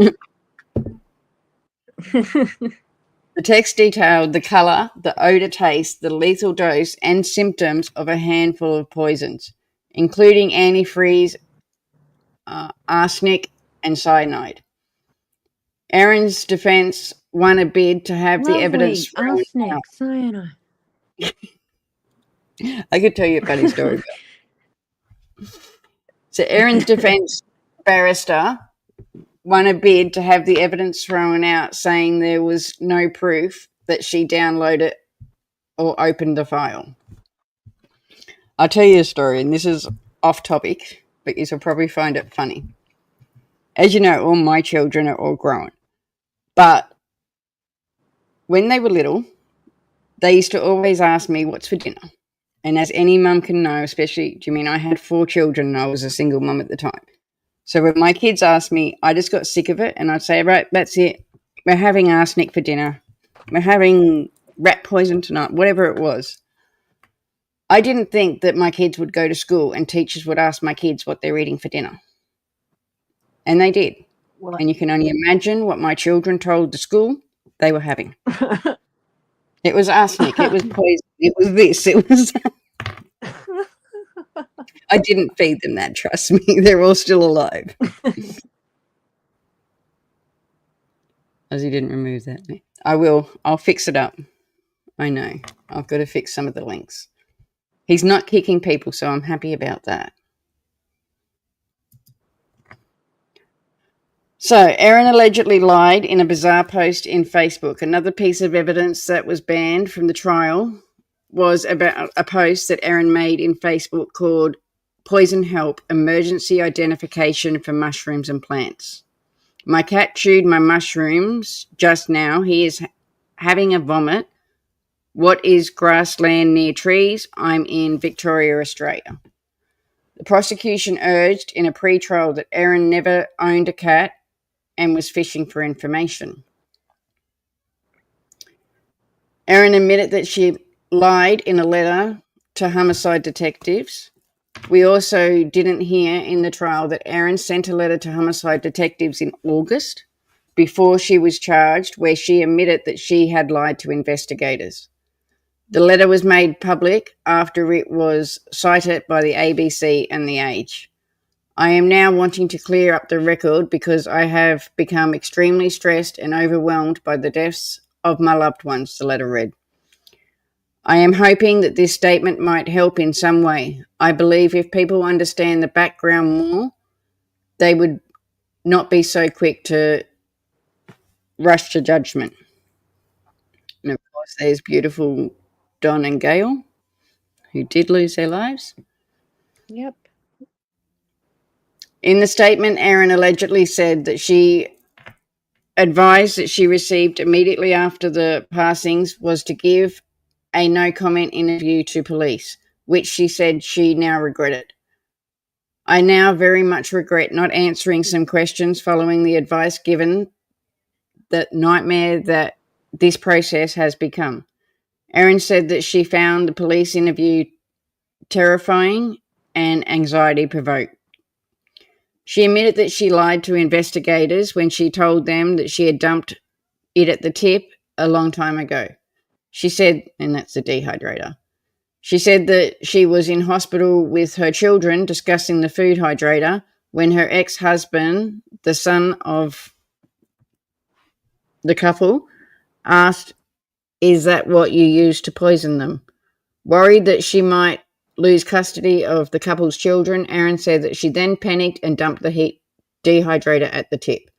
The text detailed the colour, the odour, taste, the lethal dose, and symptoms of a handful of poisons, including antifreeze, arsenic, and cyanide. Erin's defence won a bid to have the evidence thrown arsenic, out. cyanide. I could tell you a funny story. So Erin's defence barrister won a bid to have the evidence thrown out, saying there was no proof that she downloaded or opened the file. I'll tell you a story, and this is off topic, but you'll probably find it funny. As you know, all my children are all grown. But when they were little, they used to always ask me, what's for dinner? And as any mum can know, especially, I had 4 children and I was a single mum at the time. So when my kids asked me, I just got sick of it and I'd say, right, that's it. We're having arsenic for dinner. We're having rat poison tonight, whatever it was. I didn't think that my kids would go to school and teachers would ask my kids what they're eating for dinner. And they did. What? And you can only imagine what my children told the school they were having. It was arsenic. It was poison. It was this. It was that. I didn't feed them that, trust me. They're all still alive. As he didn't remove that. I will. I'll fix it up. I know. I've got to fix some of the links. He's not kicking people, so I'm happy about that. So, Erin allegedly lied in a bizarre post in Facebook. Another piece of evidence that was banned from the trial was about a post that Erin made in Facebook called Poison Help, Emergency Identification for Mushrooms and Plants. My cat chewed my mushrooms just now. He is having a vomit. What is grassland near trees? I'm in Victoria, Australia. The prosecution urged in a pre-trial that Erin never owned a cat and was fishing for information. Erin admitted that she lied in a letter to homicide detectives. We also didn't hear in the trial that Erin sent a letter to homicide detectives in August before she was charged, where she admitted that she had lied to investigators. The letter was made public after it was cited by the ABC and The Age. I am now wanting to clear up the record because I have become extremely stressed and overwhelmed by the deaths of my loved ones, the letter read. I am hoping that this statement might help in some way. I believe if people understand the background more, they would not be so quick to rush to judgment. And of course, there's beautiful Don and Gail, who did lose their lives. Yep. In the statement, Erin allegedly said that she advised that she received immediately after the passings was to give a no-comment interview to police, which she said she now regretted. I now very much regret not answering some questions following the advice given, the nightmare that this process has become. Erin said that she found the police interview terrifying and anxiety-provoked. She admitted that she lied to investigators when she told them that she had dumped it at the tip a long time ago. She said, and that's the dehydrator. She said that she was in hospital with her children discussing the food hydrator when her ex-husband, the son of the couple, asked, "Is that what you used to poison them?" Worried that she might lose custody of the couple's children, Erin said that she then panicked and dumped the dehydrator at the tip.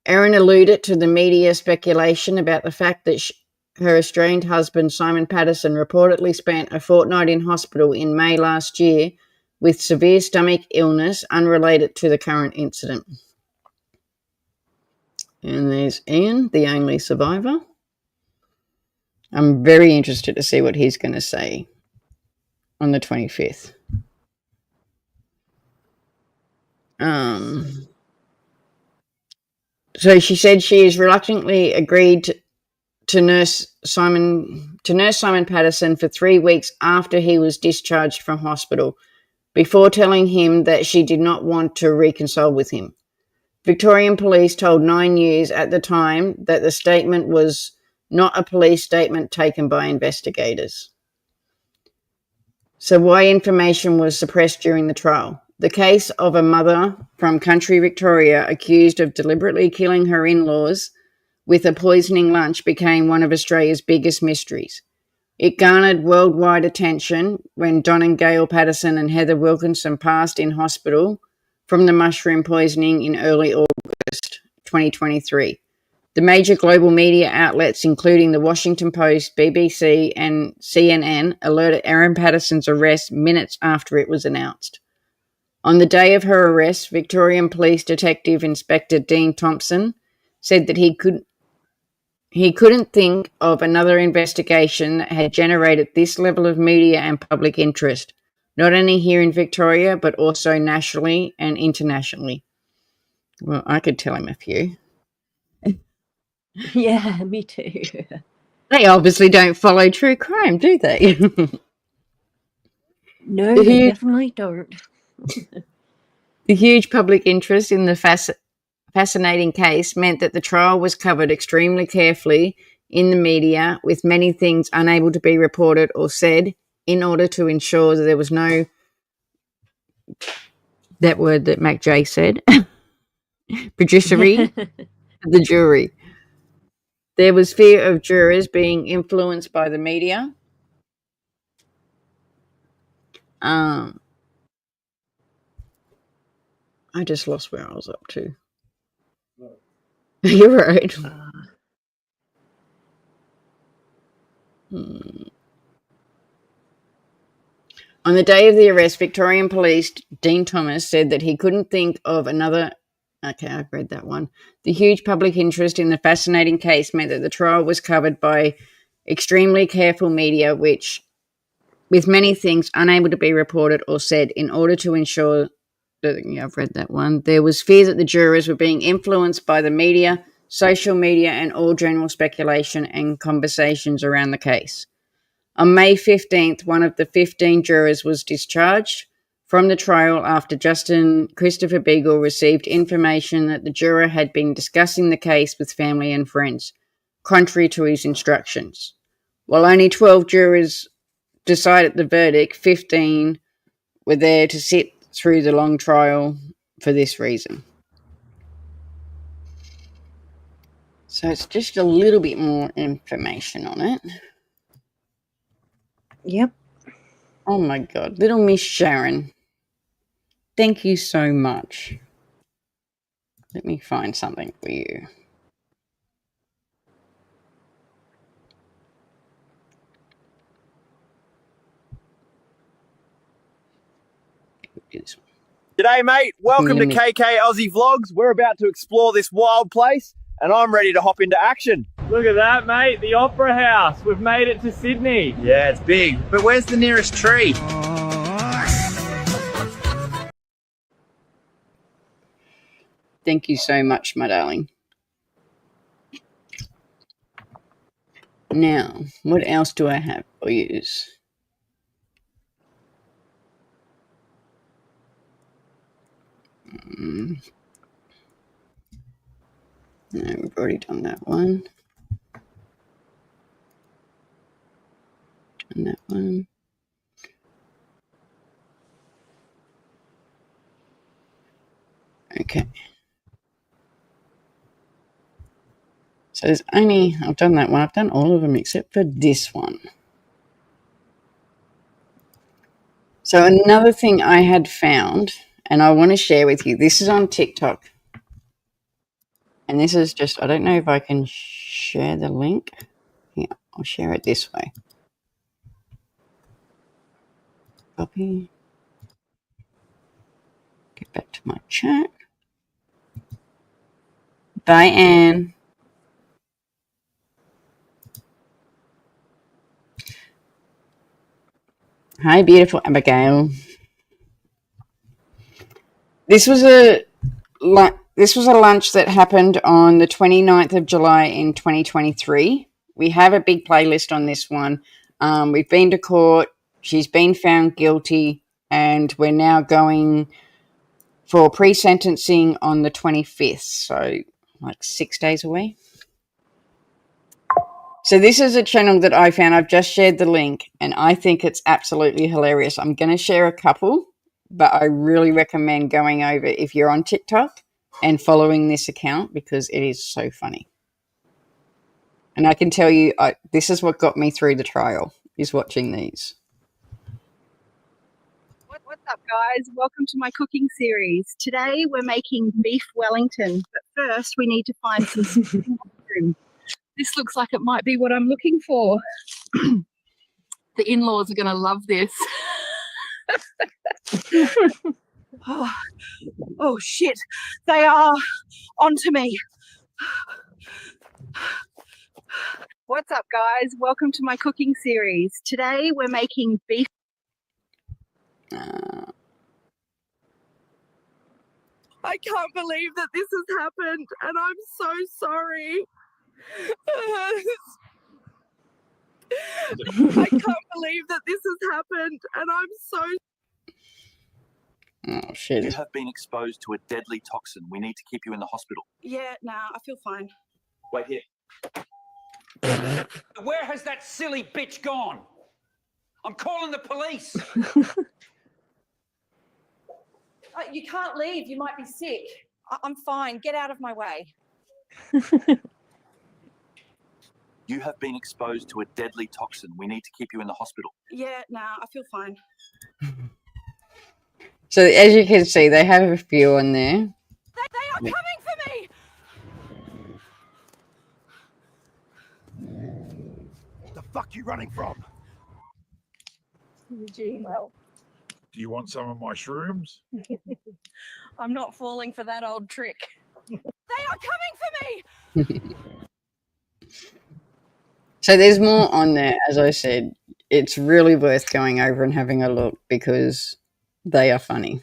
Erin alluded to the media speculation about the fact that her estranged husband, Simon Patterson, reportedly spent a fortnight in hospital in May last year with severe stomach illness unrelated to the current incident. And there's Ian, the only survivor. I'm very interested to see what he's going to say on the 25th. So she said she has reluctantly agreed to nurse Simon Patterson for 3 weeks after he was discharged from hospital, before telling him that she did not want to reconcile with him. Victorian police told 9 News at the time that the statement was not a police statement taken by investigators. So why information was suppressed during the trial? The case of a mother from country Victoria accused of deliberately killing her in-laws with a poisoning lunch became one of Australia's biggest mysteries. It garnered worldwide attention when Don and Gail Patterson and Heather Wilkinson passed in hospital from the mushroom poisoning in early August 2023. The major global media outlets, including the Washington Post, BBC, and CNN, alerted Erin Patterson's arrest minutes after it was announced. On the day of her arrest, Victorian Police Detective Inspector Dean Thompson said that he couldn't think of another investigation that had generated this level of media and public interest, not only here in Victoria, but also nationally and internationally. Well, I could tell him a few. Yeah, me too. They obviously don't follow true crime, do they? No, they definitely don't. The huge public interest in the fascinating case meant that the trial was covered extremely carefully in the media, with many things unable to be reported or said in order to ensure that there was no, that word that Mac J said, producery of the jury. There was fear of jurors being influenced by the media. I just lost where I was up to. You're right. On the day of the arrest, Victorian Police Dean Thomas said that he couldn't think of another. Okay, I've read that one. The huge public interest in the fascinating case meant that the trial was covered by extremely careful media, which with many things unable to be reported or said in order to ensure that, yeah, I've read that one. There was fear that the jurors were being influenced by the media, social media, and all general speculation and conversations around the case. On May 15th, one of the 15 jurors was discharged from the trial after Justin Christopher Beagle received information that the juror had been discussing the case with family and friends, contrary to his instructions. While only 12 jurors decided the verdict, 15 were there to sit through the long trial for this reason. So it's just a little bit more information on it. Yep. Oh my God, little Miss Sharon. Thank you so much. Let me find something for you. G'day, mate. Welcome to Let me- KK Aussie Vlogs. We're about to explore this wild place, and I'm ready to hop into action. Look at that, mate. The Opera House. We've made it to Sydney. Yeah, it's big. But where's the nearest tree? Thank you so much, my darling. Now, what else do I have for you? No, we've already done that one. Done that one. Okay. So there's only, I've done that one. I've done all of them except for this one. So another thing I had found, and I want to share with you, this is on TikTok. And this is just, I don't know if I can share the link. Yeah, I'll share it this way. Copy. Get back to my chat. Bye, Anne. Hi, beautiful Abigail. This was a lunch that happened on the 29th of July in 2023. We have a big playlist on this one. We've been to court. She's been found guilty, and we're now going for pre-sentencing on the 25th, so like 6 days away. So this is a channel that I found. I've just shared the link, and I think it's absolutely hilarious. I'm going to share a couple, but I really recommend going over if you're on TikTok and following this account because it is so funny. And I can tell you, this is what got me through the trial, is watching these. What's up, guys? Welcome to my cooking series. Today we're making beef Wellington, but first we need to find some mushroom. This looks like it might be what I'm looking for. The in-laws are going to love this. Oh, shit. They are onto me. What's up, guys? Welcome to my cooking series. Today we're making beef. I can't believe that this has happened, and I'm so sorry. I can't believe that this has happened, and I'm so... Oh, shit. You have been exposed to a deadly toxin. We need to keep you in the hospital. Yeah, nah, I feel fine. Wait here. Where has that silly bitch gone? I'm calling the police. You can't leave. You might be sick. I'm fine. Get out of my way. You have been exposed to a deadly toxin. We need to keep you in the hospital. Yeah, nah, I feel fine. So as you can see, they have a few on there. They are coming for me! The fuck you running from? Well, Do you want some of my shrooms? I'm not falling for that old trick. They are coming for me! So there's more on there, as I said. it's really worth going over and having a look because they are funny.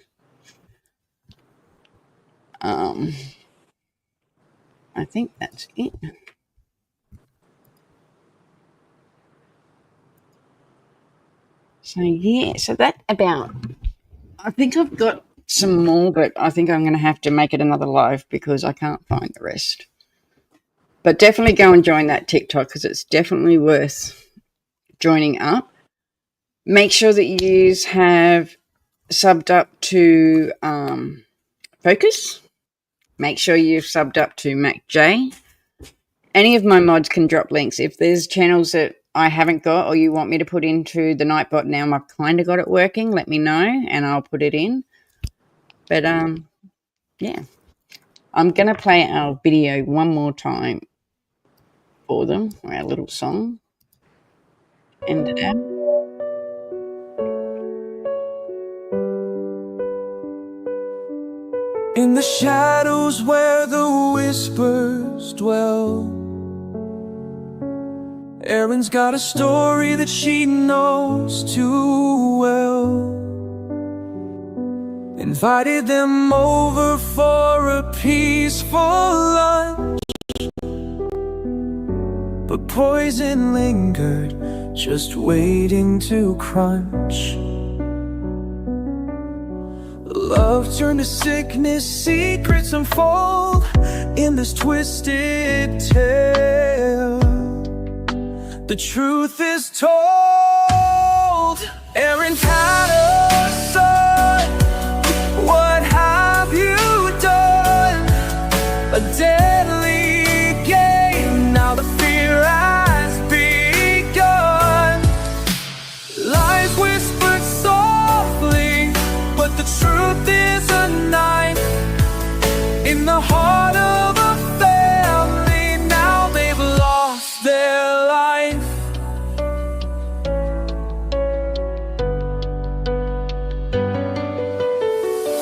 I think that's it. So yeah, so that about, I think I've got some more, but I think I'm going to have to make it another live because I can't find the rest. But definitely go and join that TikTok because it's definitely worth joining up. Make sure that you have subbed up to Focus. Make sure you've subbed up to MacJ. Any of my mods can drop links. If there's channels that I haven't got or you want me to put into the Nightbot now, I've kind of got it working, let me know and I'll put it in. But yeah, I'm going to play our video one more time for them, our little song. End it out. In the shadows where the whispers dwell, Erin's got a story that she knows too well. Invited them over for a peaceful lunch, but poison lingered, just waiting to crunch. Love turned to sickness, secrets unfold in this twisted tale. The truth is told. Erin Patterson, what have you done? A deadly game, now the fear has begun. Lies whispered softly, but the truth is a knife in the heart of a family. Now they've lost their life.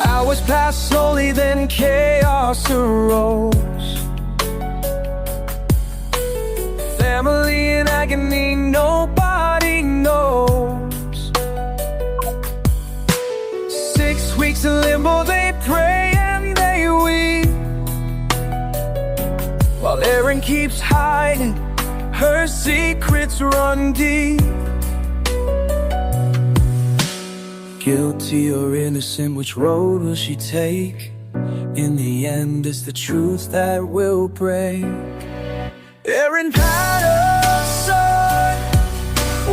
Hours passed slowly, then chaos arose. Family in agony, nobody knows. 6 weeks in limbo, they pray and they weep, while Erin keeps hiding, her secrets run deep. Guilty or innocent, which road will she take? In the end, it's the truth that will break. Erin Patterson,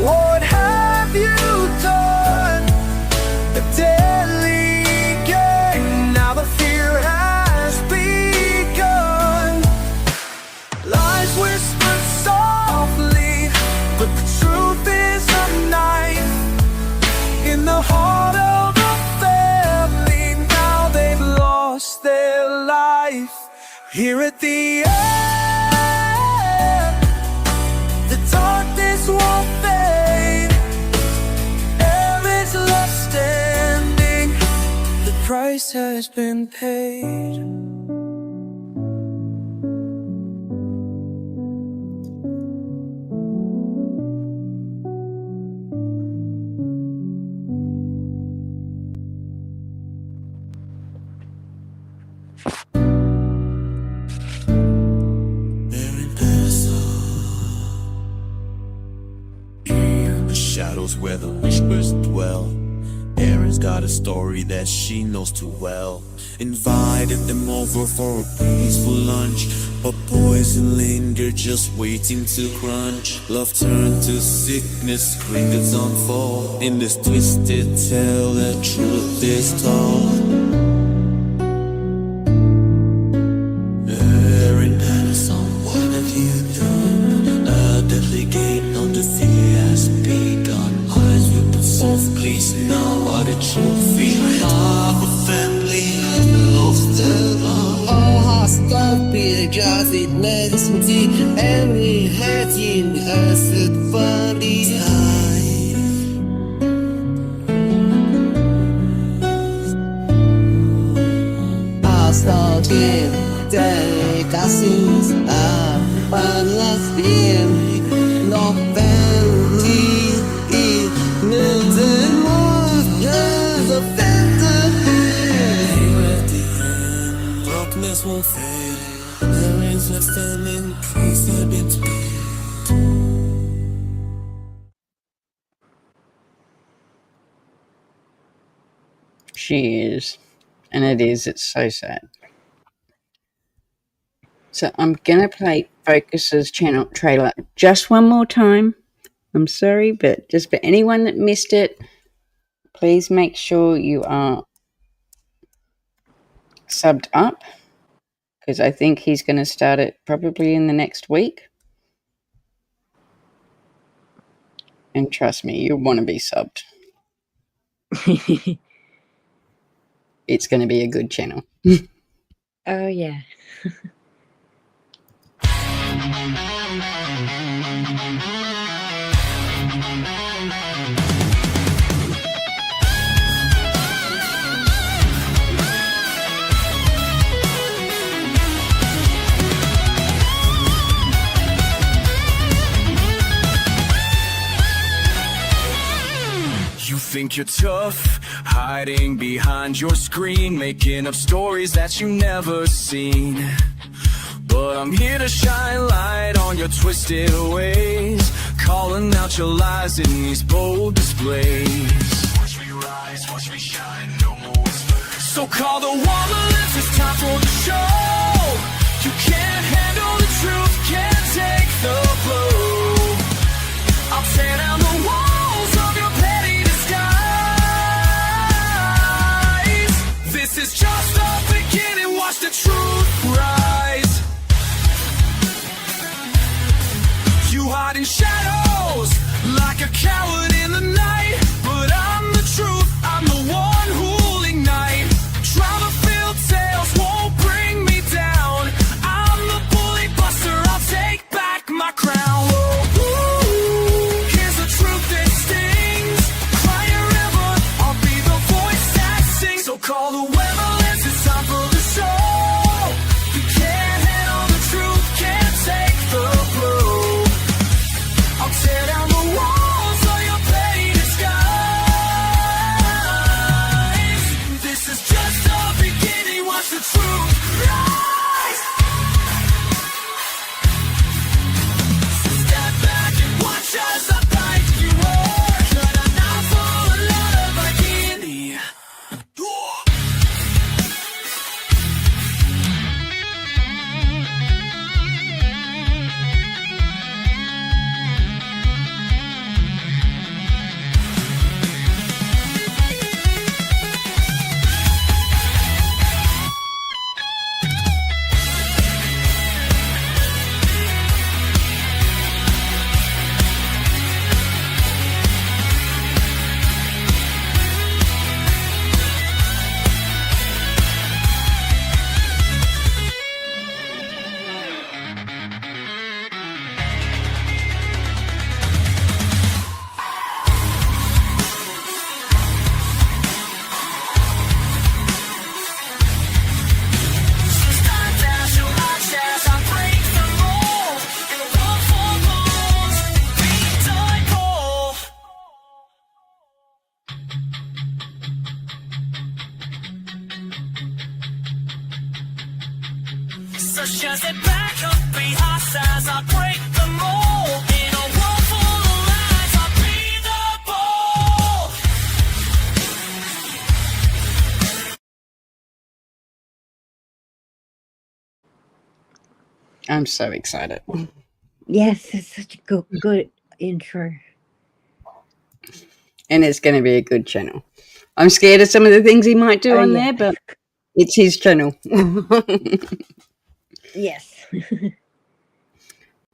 what have you done? A deadly game, now the fear has begun. Lies whispered softly, but the truth is a knife in the heart of a family. Now they've lost their life. Here at the end, the darkness won't fade. Erin's left standing, the price has been paid. Shadows where the whispers dwell. Erin's got a story that she knows too well. Invited them over for a peaceful lunch, but poison lingered, just waiting to crunch. Love turned to sickness, crickets unfold in this twisted tale. The truth is told. Erin Patterson, what have you done? A deadly game, no defeat has begun. Eyes whispered softly, now what a trophy. Half a family has lost their love. All hearts don't beat, just it medicine tea. Every head in us that funny eye. I'll start again, take us since I'm last in no vanity. this won't fade. There is less than increase I've been speed. She is. And it's so sad. So I'm going to play Focus's channel trailer just one more time. I'm sorry, but just for anyone that missed it, please make sure you are subbed up, because I think he's going to start it probably in the next week. And trust me, you'll want to be subbed. It's going to be a good channel. Oh, yeah. You think you're tough, hiding behind your screen, making up stories that you never seen. But I'm here to shine light on your twisted ways, calling out your lies in these bold displays. Watch me rise, watch me shine, no more whispers. So call the woman, it's time for the show. You can't handle the truth, can't take the blow. I'll tear down the walls of your petty disguise. This is just the beginning, watch the truth rise. You hide in shadows like a coward in the night, but I'm the truth, I'm the one who'll ignite. Drama-filled tales won't bring me down. I'm the bully buster, I'll take back my crown. Ooh, here's the truth that stings. Cry forever, I'll be the voice that sings. So call the ambulance, it's time for the show. You can't handle the truth, can't take the blow. I'll tear down the walls of your petty disguise. This is just the beginning, watch the truth rise. So step back and watch as I bite you more. Cut a knife for a lot of bikini. So shut it back up, be us as I break the mold. In a world full of lies, I'll be the bold. I'm so excited. Yes, it's such a good intro. And it's going to be a good channel. I'm scared of some of the things he might do on yeah. there, but it's his channel. Yes.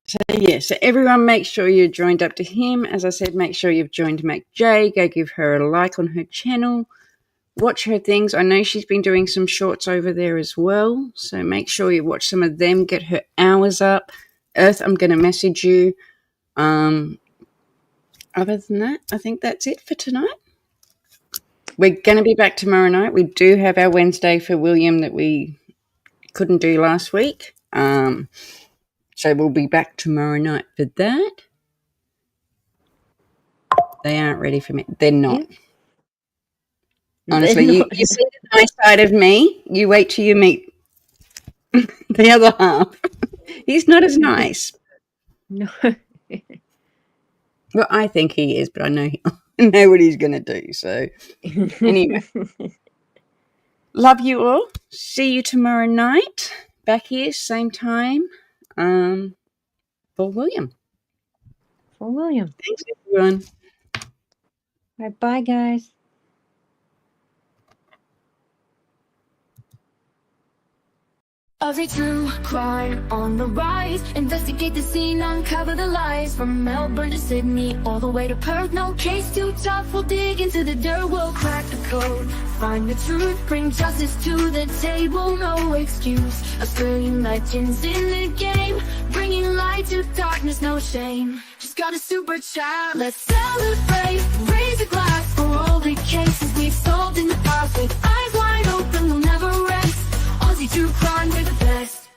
So everyone make sure you're joined up to him. As I said, make sure you've joined MacJ. Go give her a like on her channel. Watch her things. I know she's been doing some shorts over there as well. So make sure you watch some of them. Get her hours up. Earth, I'm going to message you. Other than that, I think that's it for tonight. We're going to be back tomorrow night. We do have our Wednesday for William that we couldn't do last week. So we'll be back tomorrow night for that. They aren't ready for me. They're not. Honestly, you see the nice side of me. You wait till you meet The other half. He's not as nice. No. Well, I think he is, but I know what he's going to do. So anyway, love you all. See you tomorrow night. Back here, same time. For William. For William. Thanks, everyone. All right, bye, guys. Every true crime on the rise. Investigate the scene, uncover the lies. From Melbourne to Sydney, all the way to Perth. No case too tough, we'll dig into the dirt. We'll crack the code, find the truth, bring justice to the table. No excuse, Australian legends in the game, bringing light to darkness, no shame. Just got a super child, let's celebrate. Raise a glass for all the cases we've solved in the past. With eyes wide open, we'll never rest. Aussie true crime, we're the best.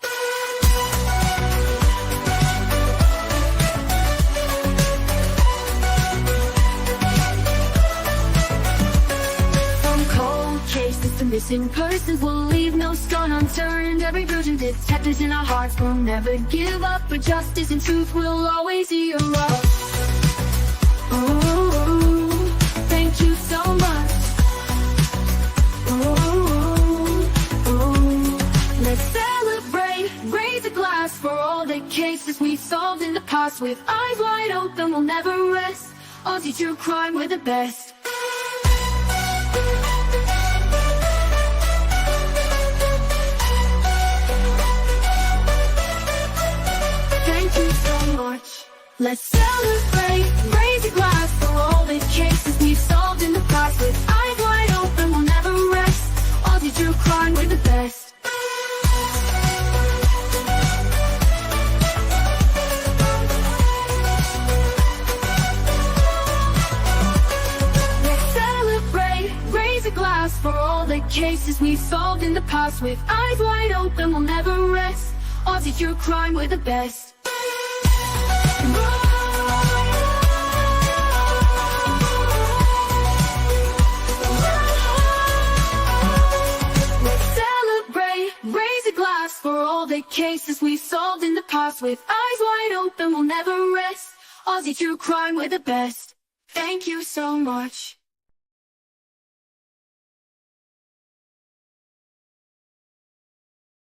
From cold cases to missing persons, we'll leave no stone unturned. Every virgin detectives in our hearts will never give up. But justice and truth will always hear us. Ooh, thank you so much. Let's celebrate, raise a glass for all the cases we solved in the past. With eyes wide open, we'll never rest. Aussie true crime, we're the best. Thank you so much. Let's celebrate, raise a glass for all the cases we've solved in the past. With eyes wide open, we'll never rest. Aussie true crime, we're the best. For all the cases we've solved in the past. With eyes wide open, we'll never rest. Aussie true crime, we're the best. Let's celebrate, raise a glass for all the cases we've solved in the past. With eyes wide open, we'll never rest. Aussie true crime, we're the best. Thank you so much.